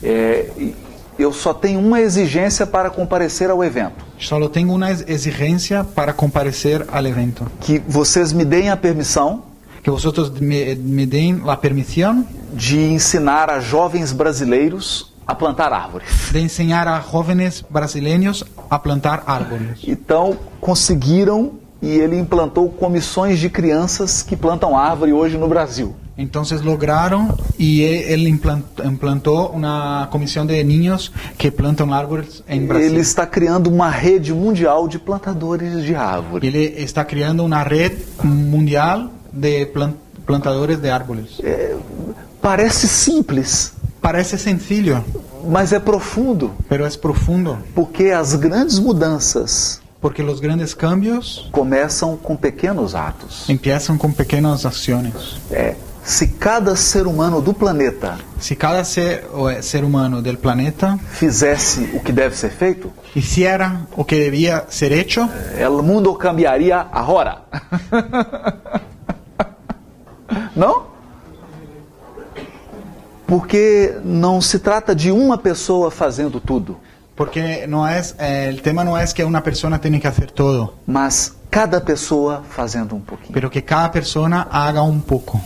Eu só tenho uma exigência para comparecer ao evento. Solo tengo una exigencia para comparecer al evento. Que vocês me deem a permissão Que vosotros me den la permisión de ensinar a jovens brasileiros a plantar árvores. de enseñar a jóvenes brasileños a plantar árboles. Então, conseguiram e ele implantou comissões de crianças que plantam árvore hoje no Brasil. Entonces lograron y él implantó una comisión de niños que plantan árboles en Brasil. Ele está criando uma rede mundial de plantadores de árvore. Él está creando una red mundial de plantadores de árboles. Parece simples, Parece sencillo, mas é profundo, pero es profundo, porque as grandes mudanças porque los grandes cambios começam com pequenos atos. empiezan con pequeñas acciones. Se cada ser humano do planeta Si cada ser humano del planeta fizesse o que deve ser feito, hiciera o que debía ser hecho, o mundo cambiaria agora. Não? Porque não se trata de uma pessoa fazendo tudo, porque el tema no es que una persona tiene que hacer todo, mas cada pessoa fazendo um pouquinho. pero que cada persona haga un poco.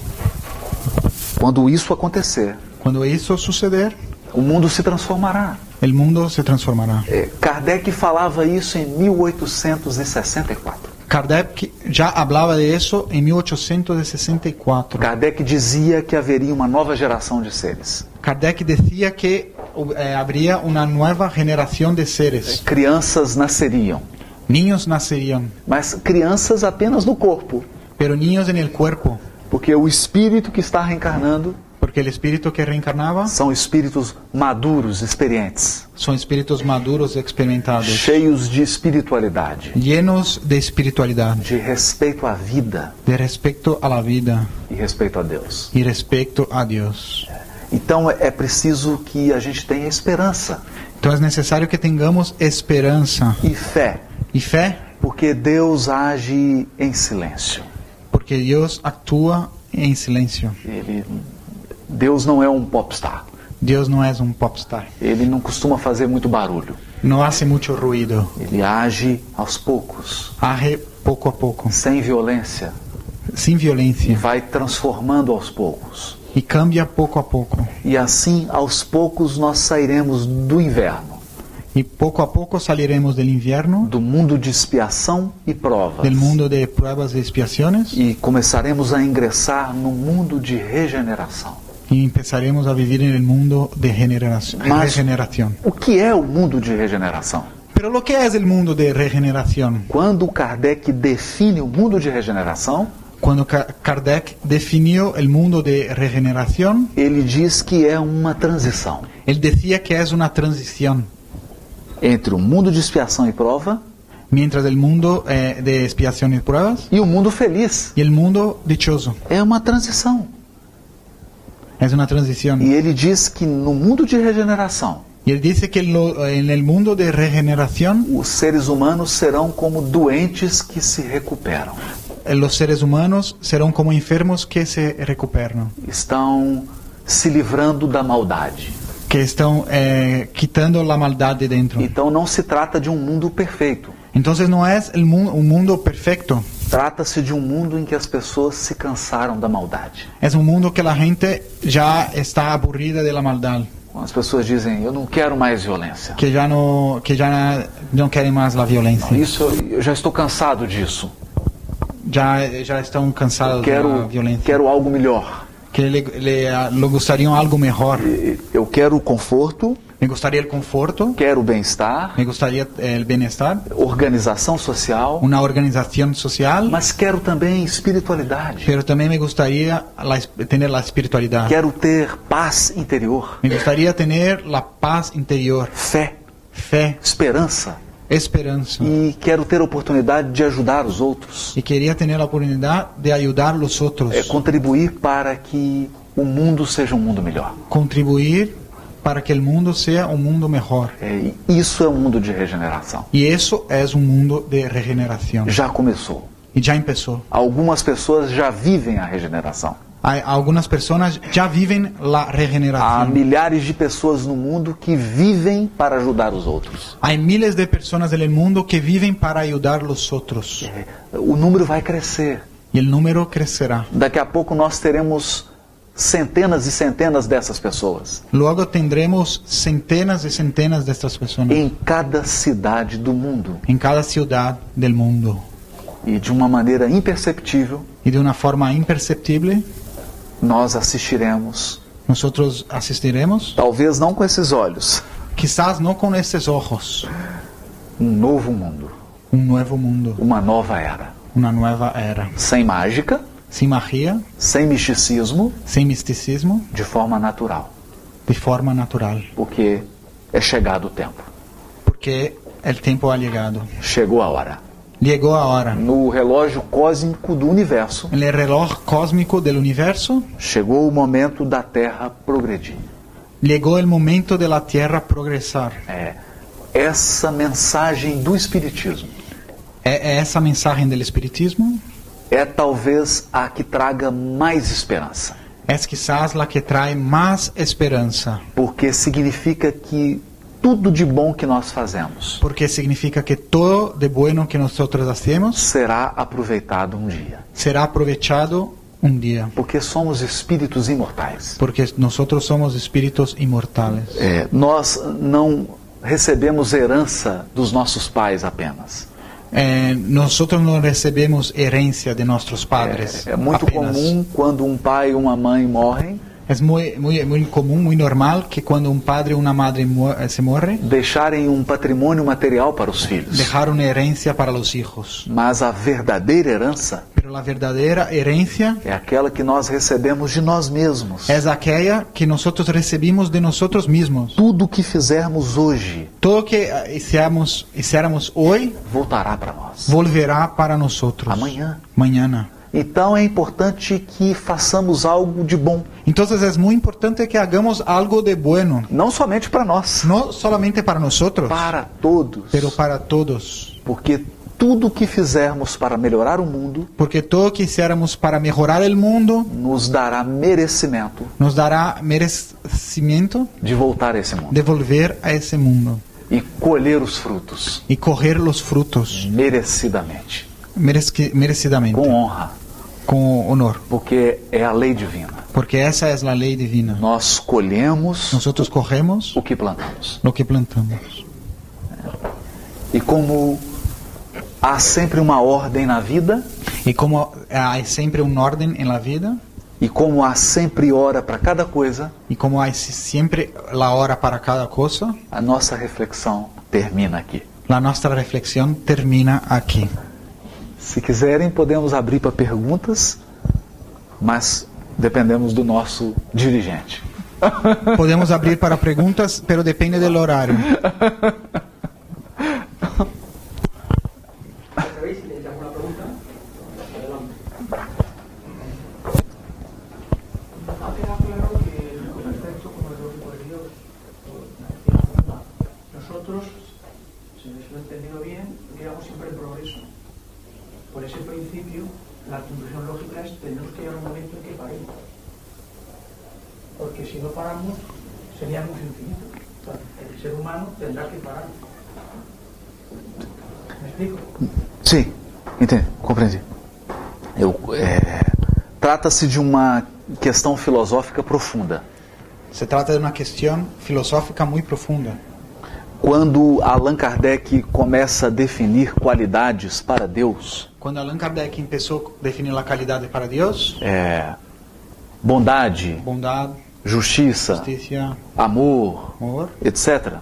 Quando isso acontecer, Cuando eso suceder, o mundo se transformará. el mundo se transformará. Kardec falava isso em 1864. Kardec ya hablaba de eso en 1864. Kardec dizia que haveria uma nova geração de seres. Kardec decía que habría una nueva generación de seres. Crianças nasceriam, Niños nacerían, mas crianças apenas no corpo, pero niños en el cuerpo, porque o espírito que está reencarnando porque el espíritu que reencarnaba são espíritos maduros, experientes, son espíritus maduros y experimentados, cheios de espiritualidade, llenos de espiritualidad, de respeito à vida de respeto a la vida e respeito a Deus. y respeto a Dios. Então é preciso que a gente tenha esperança Entonces es necesario que tengamos esperanza e fé, y fe, porque Deus age em silêncio. porque Dios actúa en silencio. Deus não é um popstar. Dios no es un popstar, Ele não costuma fazer muito barulho. no hace mucho ruido, Ele age aos poucos, age poco a poco, sem violência, sin e violencia, vai transformando aos poucos. y cambia poco a poco. E assim, aos poucos, nós sairemos do inverno, Y poco a poco saliremos del invierno, do mundo de expiação e provas, del mundo de pruebas y expiaciones, e começaremos a ingressar no mundo de regeneração. y empezaremos a vivir en el mundo de regeneración. O que é o mundo de regeneração? Pero lo que es el mundo de regeneración? Quando Kardec define o mundo de regeneração, Cuando Kardec definió el mundo de regeneración, ele diz que é uma transição él decía que es una transición entre o mundo de expiação e prova mientras el mundo de expiación y pruebas e o mundo feliz. y el mundo dichoso. É uma transição. Es una transición. E ele diz que no mundo de regeneração, Y él dice que en el mundo de regeneración, os seres humanos serão como doentes que se recuperam. los seres humanos serán como enfermos que se recuperan, Estão se livrando da maldade. que están quitando la maldad de dentro. Então não se trata de um mundo perfeito. Entonces no es un mundo perfecto, Trata-se de um mundo em que as pessoas se cansaram da maldade. es un mundo que la gente ya está aburrida de la maldad, As pessoas dizem, eu não quero mais violência. que ya no quieren más la violencia, Isso, eu já estou cansado disso. ya están cansados de la violencia, Quero algo melhor. que le gustaría algo mejor. Eu quero conforto, Me gustaría el conforto, quero o bem-estar, me gustaría el bienestar, organização social, una organización social, mas quero também espiritualidade. pero también me gustaría tener la espiritualidad. Quero ter paz interior, Me gustaría tener la paz interior, fé, fe, esperança. esperanza. E quero ter a oportunidade de ajudar os outros, Y quería tener la oportunidad de ayudar a los otros, contribuir para que o mundo seja um mundo melhor. contribuir para que el mundo sea un mundo mejor. E isso é um mundo de regeneração. Y eso es un mundo de regeneración. Já começou. Y ya empezó. Algumas pessoas já vivem a regeneração. Algunas personas ya viven la Há regeneración. milhares de pessoas no mundo que vivem para ajudar os outros. Hay miles de personas en el mundo que viven para ayudar a los otros. O número vai crescer. Y el número crecerá. Daqui a pouco nós teremos centenas e centenas dessas pessoas Luego tendremos centenas y centenas de estas personas em cada cidade do mundo. en cada ciudad del mundo. E de uma maneira imperceptível, Y de una forma imperceptible, nós assistiremos, nosotros asistiremos, talvez não com esses olhos, quizás no con estos ojos, um novo mundo, un nuevo mundo, uma nova era. una nueva era. Sem mágica, Sin magia, sem misticismo, sin misticismo, de forma natural. de forma natural. Porque é chegado o tempo. Porque el tiempo ha llegado. Chegou a hora. Llegó ahora. No relógio cósmico do universo, En el reloj cósmico del universo, chegou o momento da Terra progredir. llegó el momento de la Tierra progresar. Essa mensagem do Espiritismo Esa mensaje del espiritismo é talvez a que traga mais esperança. es quizás la que trae más esperanza. Porque significa que tudo de bom que nós fazemos Porque significa que todo de bueno que nosotros hacemos será aproveitado um dia. será aprovechado un día. Porque somos espíritos imortais. Porque nosotros somos espíritus inmortales. Nós não recebemos herança dos nossos pais apenas. Nosotros no recebemos herencia de nuestros padres. É muito apenas. comum quando um pai e uma mãe morrem, Es muy común, muy normal que cuando un padre o una madre se muere, deixarem um patrimônio material para os filhos. dejar una herencia para los hijos. Mas a verdadeira herança Pero la verdadera herencia é aquela que nós recebemos de nós mesmos. es aquella que nosotros recibimos de nosotros mismos. Tudo que fizermos hoje Todo que hiciéramos hoy voltará para nós. volverá para nosotros. Mañana. Então é importante que façamos algo de bom. Entonces es muy importante que hagamos algo de bueno. Não somente para nós, No solamente para nosotros, para todos. pero para todos. Porque tudo que fizermos para melhorar o mundo Porque todo que hiciéramos para mejorar el mundo nos dará merecimento nos dará merecimiento de voltar a esse mundo de volver a ese mundo e colher os frutos y coger los frutos merecidamente, merecidamente, com honra, con honor. porque é a lei divina. Porque esa es la ley divina. Nós colhemos Nosotros cogemos o que plantamos. lo que plantamos. E como há sempre uma ordem na vida, Y como hay siempre un orden en la vida, e como há sempre hora para cada coisa, y como hay siempre la hora para cada cosa, a nossa reflexão termina aqui. la nuestra reflexión termina aquí. Se quiserem, podemos abrir para perguntas, mas dependemos do nosso dirigente. Podemos abrir para preguntas, pero depende del horario. ¿Sabéis si tenéis alguna pregunta? Adelante. Ha quedado claro que el perfecto como el lógico de Dios, nosotros, si me lo he entendido bien, quedamos siempre en progreso. Por ese principio, la conclusión lógica es tenemos que llegar a un momento en que paremos. Porque si no paramos, seríamos infinitos. O sea, el ser humano tendrá que parar. ¿Me explico? Sim, entendi, compreendi. Trata-se de uma questão filosófica profunda. Se trata de una cuestión filosófica muy profunda. Quando Allan Kardec começa a definir qualidades para Deus, Cuando Allan Kardec empezó a definir la calidad para Dios, bondade, bondad, justiça, justicia, amor, amor. etc.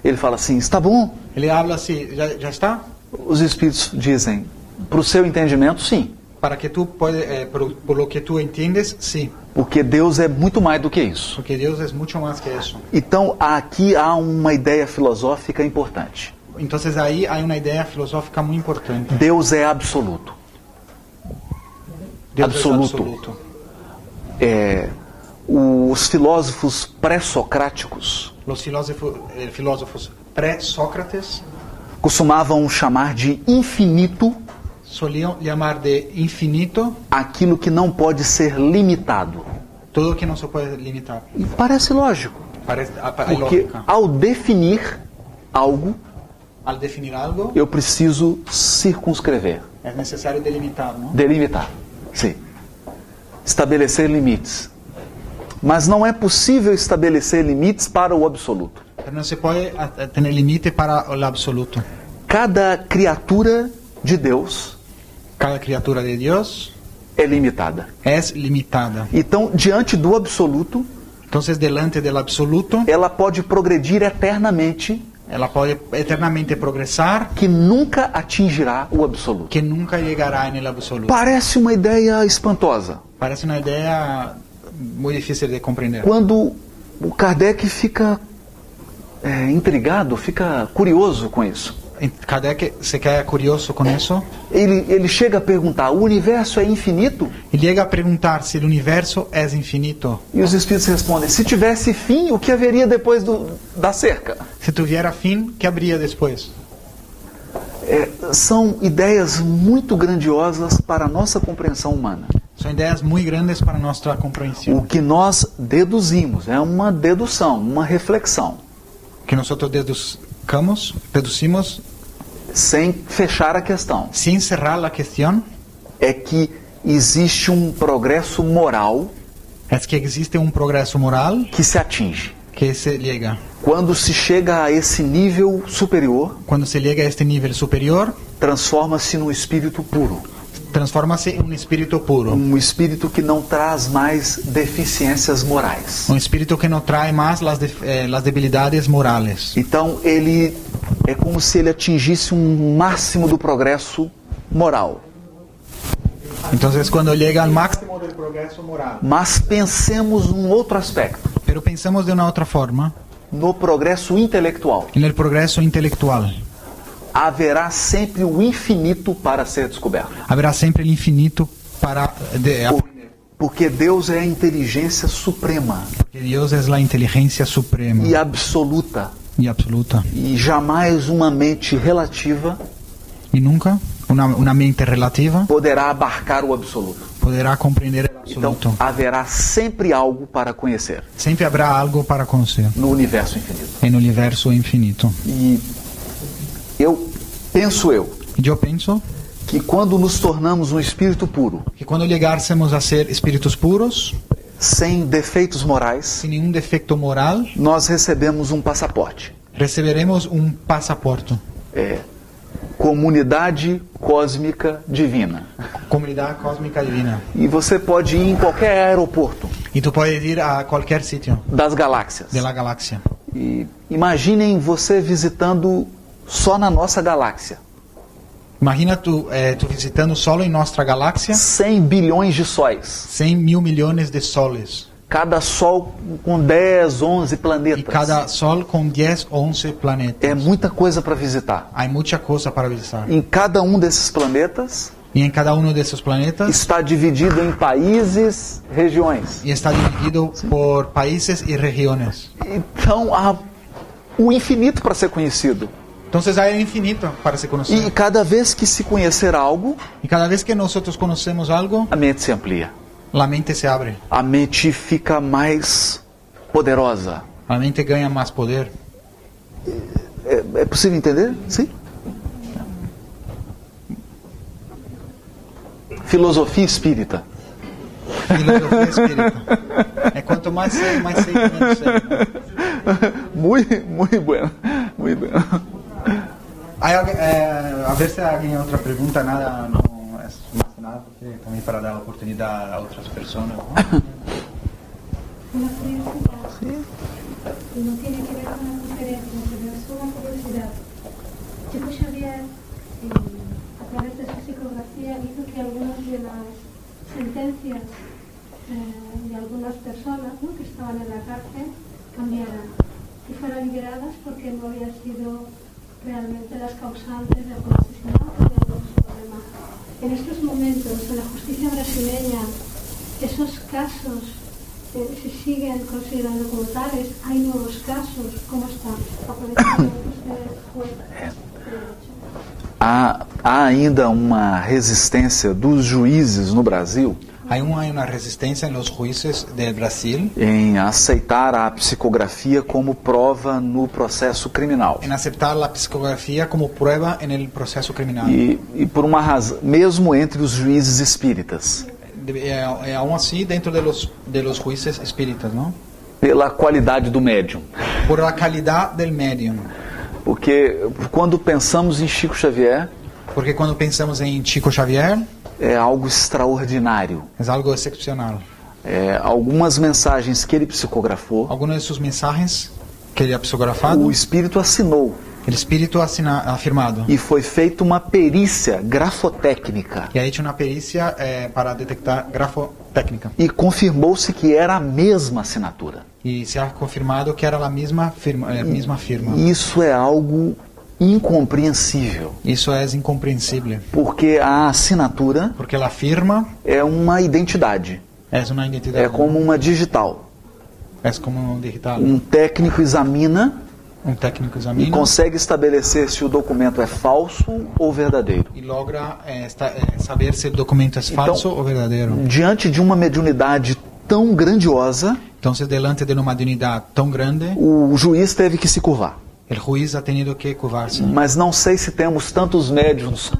Ele fala assim, está bom. Ele habla assim, já está? Os espíritos dizem, para o seu entendimento, sim. Para que tu puedes, por lo que tu entiendes, sim. Porque Deus é muito mais do que isso. Porque Deus é muito mais que isso. Então, aqui há uma ideia filosófica importante. Então, aí há uma ideia filosófica muito importante. Deus é absoluto. Deus Absoluto. Os filósofos pré-socráticos Os filósofos pré-Sócrates costumavam chamar de infinito soliam chamar de infinito aquilo que não pode ser limitado. tudo que não se pode limitar. E parece lógico. Parece Porque lógica. ao definir algo, Al definir algo, eu preciso circunscrever, é necessário delimitar, não? delimitar. Sim. Estabelecer limites. Mas não é possível estabelecer limites para o absoluto. Não se pode ter limite para o absoluto. Cada criatura de Deus Cada criatura de Deus é limitada. é limitada. Então, diante do absoluto, Então, delante do absoluto, ela pode progredir eternamente, ela pode eternamente progressar, que nunca atingirá o absoluto. que nunca chegará no absoluto. Parece uma ideia espantosa. Parece uma ideia muito difícil de compreender. Quando o Kardec fica intrigado, fica curioso com isso. Kardec se queda curioso com isso. Ele chega a perguntar, o universo é infinito? Ele chega a perguntar se o universo é infinito. E os espíritos respondem, se tivesse fim, o que haveria depois da cerca? Se tuviera fim, que haveria depois? São ideias muito grandiosas para a nossa compreensão humana. São ideias muito grandes para nossa compreensão. O que nós deduzimos é uma dedução, uma reflexão. Que nós deducimos, sem fechar a questão. sem encerrar a questão, É que existe um progresso moral é que existe um progresso moral que se atinge. que se chega. Quando se chega a esse nível superior, Quando se chega a este nível superior, transforma-se num espírito puro. transforma-se em um espírito puro. Um espírito que não traz mais deficiências morais. Um espírito que não traz mais as debilidades morales. Então, ele é como se ele atingisse um máximo do progresso moral. Então, quando chega ao máximo do progresso moral. Mas pensemos num outro aspecto, Pero pensamos de uma outra forma, no progresso intelectual. no progresso intelectual. Haverá sempre o infinito para ser descoberto. Haverá sempre o infinito para Porque Deus é a inteligência suprema porque Deus é a inteligência suprema e absoluta. e absoluta. E jamais uma mente relativa E nunca uma mente relativa poderá abarcar o absoluto. poderá compreender o Então, absoluto. haverá sempre algo para conhecer Sempre haverá algo para conhecer no universo infinito. no universo infinito. E penso eu, E eu penso que quando nos tornamos um espírito puro, que quando chegássemos a ser espíritos puros, sem defeitos morais, sem nenhum defeito moral, nós recebemos um passaporte. receberemos um passaporte. Comunidade cósmica divina. Comunidade cósmica divina. E você pode ir em qualquer aeroporto E tu podes ir a qualquer sítio das galáxias. da galáxia. E imaginem você visitando só na nossa galáxia. Imagina tu visitando solo em nossa galáxia 100 bilhões de sóis. 100 mil milhões de soles. Cada sol com 10, 11 E planetas. cada sol com 10, 11 planetas. É muita coisa para visitar. Há muita coisa para visitar. Em cada um desses planetas E em cada um desses planetas está dividido em países, regiões. e está dividido por países e regiões. Então há o infinito para ser conhecido. Então, há infinito para se conhecer. E cada vez que se conhecer algo, E cada vez que nós conhecemos algo, a mente se amplia. a mente se abre. A mente fica mais poderosa. A mente ganha mais poder. É possível entender? Sim. Filosofia espírita. Filosofia espírita. É quanto mais sei, menos sei. Muito bueno. Muito bueno. A ver se alguém outra pergunta, nada, não é mais nada, porque também para dar oportunidade a outras pessoas. una curiosidad. Sí. No tiene que ver con la conferencia, pero es una curiosidad. Chico Xavier, a través de su psicografía, hizo que algunas de las sentencias de algunas personas, ¿no?, que estaban en la cárcel cambiaran y fueran liberadas porque no habían sido realmente las causantes de algún asesinato o de algún problema. En estos momentos, en la justicia brasileña, esos casos se siguen considerando como tales. Hay nuevos casos. ¿Cómo están? Aprovechando que usted fue derecho. Há ainda uma resistência dos juízes no Brasil Hay una resistencia en los jueces del Brasil em aceitar a psicografia como prova no processo criminal. en aceptar la psicografía como prueba en el proceso criminal. E por uma razão, mesmo entre os juízes espíritas, Aún así, dentro de los jueces espíritas, ¿no? pela qualidade do médium. Por la calidad del medium. Porque quando pensamos em Chico Xavier, Porque cuando pensamos en Chico Xavier, é algo extraordinário. es algo excepcional. Algumas mensagens que ele psicografou, Algunos de sus mensajes que él ha psicografado, o espírito assinou el espíritu ha firmado. e foi feita uma perícia grafotécnica Y ha hecho una pericia para detectar grafotécnica. e confirmou-se que era a mesma assinatura. Y se ha confirmado que era la misma firma. Isso é algo incompreensível, Eso es incomprensible. porque a assinatura Porque la firma é uma identidade, es una identidad. é como uma digital. Es como un digital. Um técnico examina Un técnico e examina consegue estabelecer se o documento é falso ou verdadeiro. y logra saber si el documento es falso o verdadero. Diante de uma mediunidade tão grandiosa, Entonces, delante de una mediunidad tan grande, o juiz teve que se curvar. el juez ha tenido que curvarse. Mas não sei se temos tantos médiuns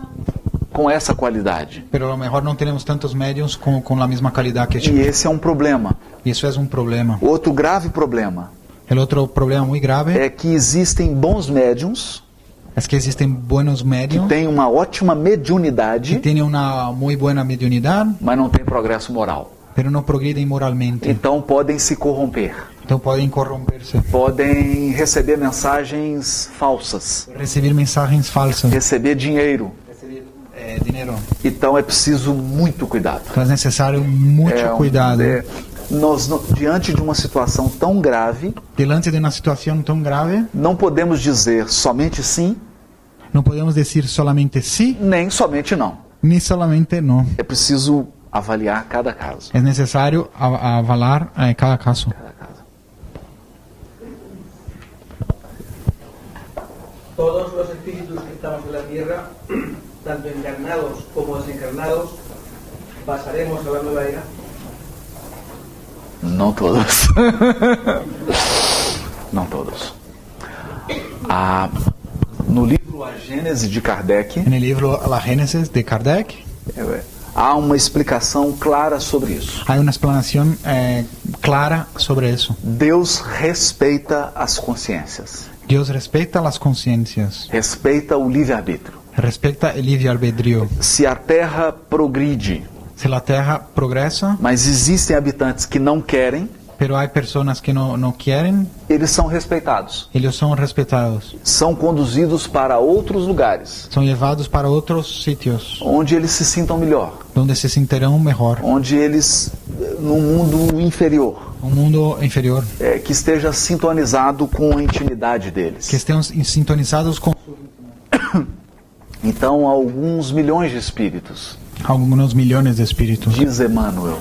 com essa qualidade. Pero a lo mejor no tenemos tantos medios con la misma calidad que E Chico. esse é um problema. Y eso es un problema. Outro grave problema El otro problema muy grave é que existem bons médiuns es que existen buenos que medios têm uma ótima que mediunidade, tienen una muy buena mediunidad, mas não têm progresso moral. pero no progreden moralmente. Então podem se corromper, Entonces pueden corromperse, podem receber mensagens falsas, recibir mensajes falsos, receber dinheiro. recibir dinero. Então é preciso muito cuidado. Entonces es necesario mucho cuidado. Diante de uma situação tão grave, Delante de una situación tan grave, não podemos dizer somente sim, no podemos decir solamente sí, nem somente não. ni solamente no. É preciso avaliar cada caso. Es necesario avalar cada caso. Todos los espíritus que estamos en la tierra, tanto encarnados como desencarnados, pasaremos a la nueva era. Não todos. Não todos. No livro A Gênese de Kardec, En el libro La Génesis de Kardec há uma explicação clara sobre isso. hay una explanación clara sobre eso. Deus respeita as consciências, Dios respeta las conciencias, respeita o livre-arbítrio. respeta el libre albedrío. Se a Terra progride, Si la Tierra progresa, mas existem habitantes que não querem, pero hay personas que no quieren, eles são respeitados. ellos son respetados. São conduzidos para outros lugares, Son llevados para otros sitios onde eles se sintam melhor, donde se sentirán mejor. onde eles, num mundo inferior, Un mundo inferior. que esteja sintonizado com a intimidade deles. Que estén sintonizados con Então, alguns milhões de espíritos, algunos millones de espíritus. diz Emmanuel,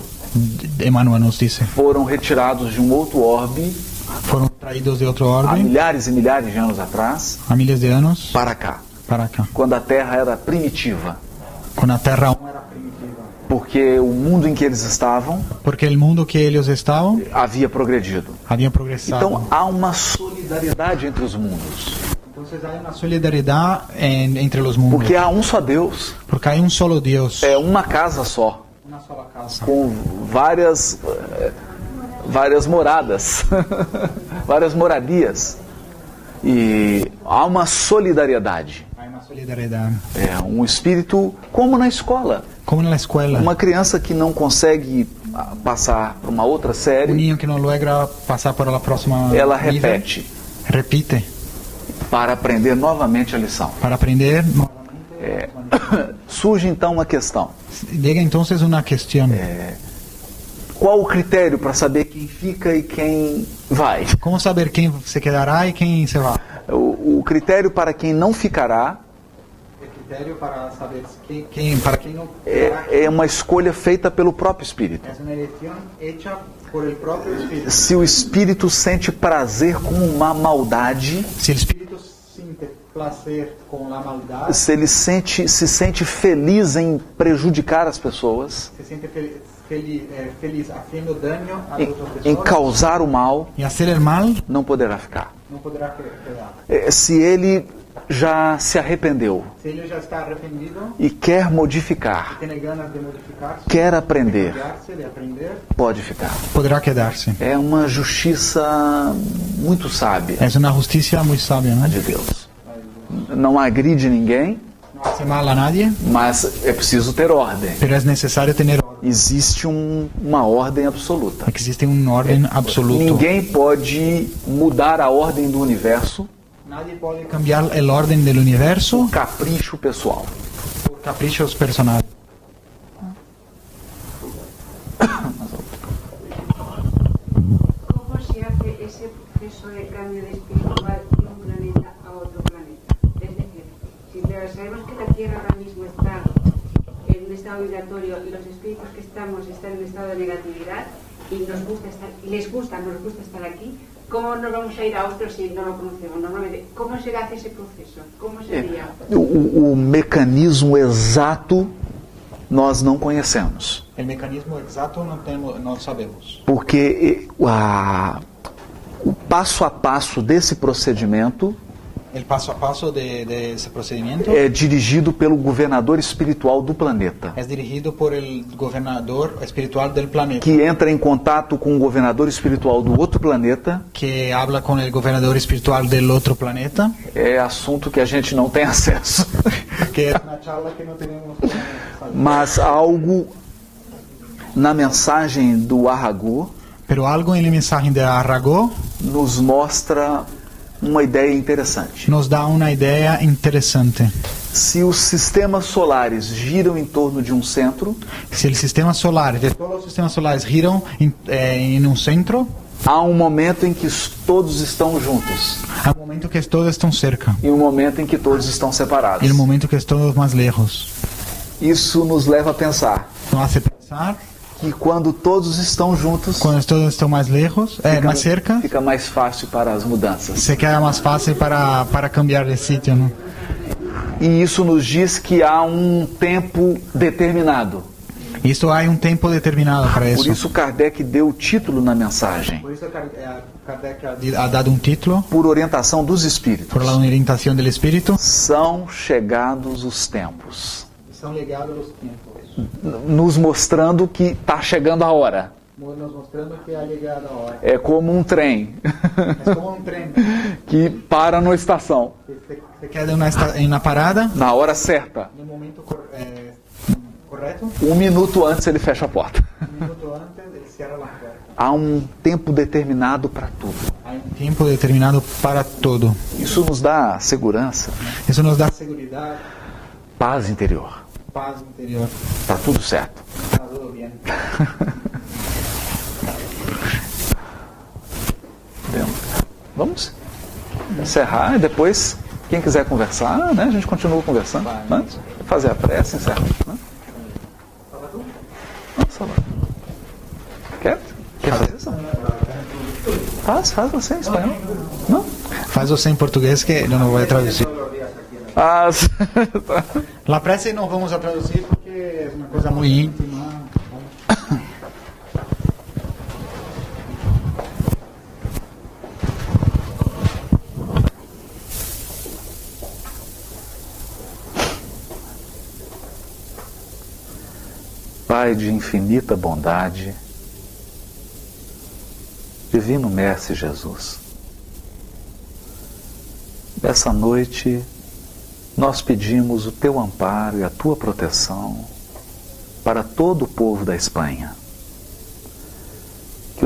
Emmanuel nos dice, foram retirados de um outro orbe fueron traídos de otro há orden milhares e milhares de anos atrás a miles de años para cá, para acá. quando a Terra era primitiva, Con la Tierra aún era porque o mundo em que eles estavam porque el mundo que ellos estaban havia progredido. había progresado. Então, há uma solidariedade entre os mundos, Entonces hay una solidaridad entre los mundos. porque há um só Deus, Porque hay un solo Dios. é uma casa só, Una sola casa. com várias moradas, várias moradias. E há uma solidariedade. Hay una solidaridad. Um espírito como na escola. Como en la escuela. Uma criança que não consegue passar para uma outra Un série, niño que no logra pasar por la próxima ela nivel, repete para aprender novamente a lição. para aprender. Surge então uma questão. Llega entonces una cuestión. Qual o critério para saber quem fica e quem vai? ¿Cómo saber quién se quedará y quién se va? O critério para quem não ficará El criterio para saber para quién no é uma escolha feita pelo próprio Espírito. es una elección hecha por el propio Espíritu. Se o Espírito sente prazer com uma maldade, Si el Espíritu siente placer con la maldad, se ele se sente feliz em prejudicar as pessoas, se siente feliz haciendo daño a otras em personas causar o mal, y hacer el mal, não poderá ficar. no podrá quedar. Se ele já se arrependeu Si él ya está arrepentido, e quer modificar, tiene ganas de modificarse, quer aprender, de aprender, pode ficar. podrá quedarse. É uma justiça muito sábia Es una justicia muy sabia, ¿no? de Deus. Não agride ninguém, No hace mal a nadie, mas é preciso ter ordem. pero es necesario tener orden. Existe uma ordem absoluta. Existe un orden absoluto. Ninguém pode mudar a ordem do universo Nadie puede cambiar el orden del universo por capricho pessoal. por caprichos personales. ¿Cómo se hace ese proceso de cambio de espiritual de un planeta a otro planeta? Es decir, si sabemos que la Tierra ahora mismo está en un estado vibratorio y los espíritus que están en un estado de negatividad y nos gusta estar aquí, ¿cómo nos vamos a ir a otro si no lo conocemos? Normalmente, ¿cómo se hace ese proceso? ¿Cómo sería? O mecanismo exato nós não conhecemos. El mecanismo exacto no sabemos. Porque o passo a passo desse procedimento El paso a paso de ese procedimiento é dirigido pelo governador espiritual do planeta, es dirigido por el gobernador espiritual del planeta, que entra em contato com o governador espiritual do outro planeta. que habla con el gobernador espiritual del otro planeta, É assunto que a gente não tem acesso. que es una charla que no tenemos. Mas algo na mensagem do Aragô Pero algo en la mensaje de Aragó nos mostra uma ideia interessante. nos da una idea interesante. Se os sistemas solares giram em torno de um centro, Si el sistema solar, de todos los sistemas solares giran en un centro, há um momento em que todos estão juntos hay un momento que todos están cerca e um momento em que todos estão separados. y el momento que todos más lejos. Isso nos leva a pensar Nos hace pensar, que quando todos estão juntos, cuando todos están más lejos, más cerca, fica mais fácil para as mudanças. se queda más fácil para cambiar de sitio, ¿no? E isso nos diz que há um tempo determinado. Y esto hay un tiempo determinado para Por eso. isso Kardec deu o título na mensagem, Por eso Kardec ha dado un título por orientação dos espíritos. por la orientación del espíritu. São chegados os tempos, Son llegados los tiempos, nos mostrando que está chegando a hora. nos mostrando que ha llegado ahora. É como um trem Es como un tren que para na estação, que se queda en una parada, na hora certa. en un momento correcto, Um minuto antes ele fecha a porta. un minuto antes él cierra la puerta. Há um tempo determinado para tudo. Hay un tiempo determinado para todo. Isso nos dá segurança, Eso nos da seguridad, paz interior. paz interior. Está tudo certo. Está todo bien. Vamos encerrar e depois, quem quiser conversar, né, a gente continua conversando. Né? Fazer a prece, encerra. Né? Quer fazer isso? Faz você em espanhol. Não? Faz você em português que eu não vou traduzir. La prece não vamos a traduzir porque é uma coisa muito íntima. Pai de infinita bondade, Divino Mestre Jesus, essa noite nós pedimos o Teu amparo e a Tua proteção para todo o povo da Espanha.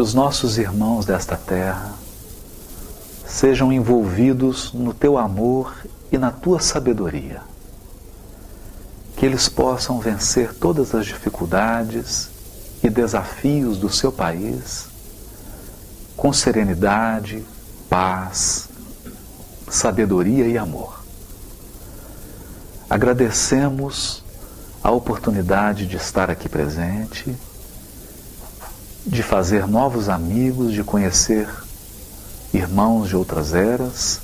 os nossos irmãos desta terra sejam envolvidos no teu amor e na tua sabedoria. Que eles possam vencer todas as dificuldades e desafios do seu país com serenidade, paz, sabedoria e amor. Agradecemos a oportunidade de estar aqui presente, de fazer novos amigos, de conhecer irmãos de outras eras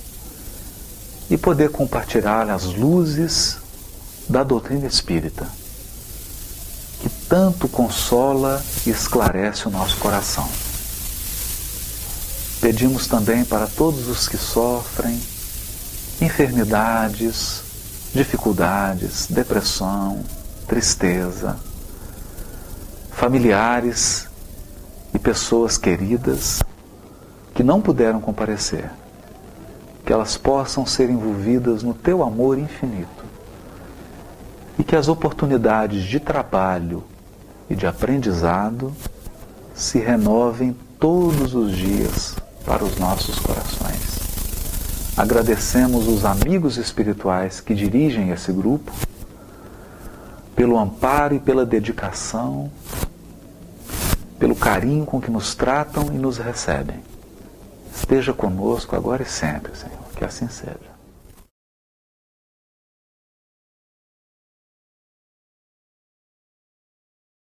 e poder compartilhar as luzes da doutrina espírita, que tanto consola e esclarece o nosso coração. Pedimos também para todos os que sofrem enfermidades, dificuldades, depressão, tristeza, familiares e pessoas queridas que não puderam comparecer, que elas possam ser envolvidas no teu amor infinito e que as oportunidades de trabalho e de aprendizado se renovem todos os dias para os nossos corações. Agradecemos os amigos espirituais que dirigem esse grupo pelo amparo e pela dedicação, pelo carinho com que nos tratam e nos recebem. Esteja conosco agora e sempre, Senhor, que assim seja.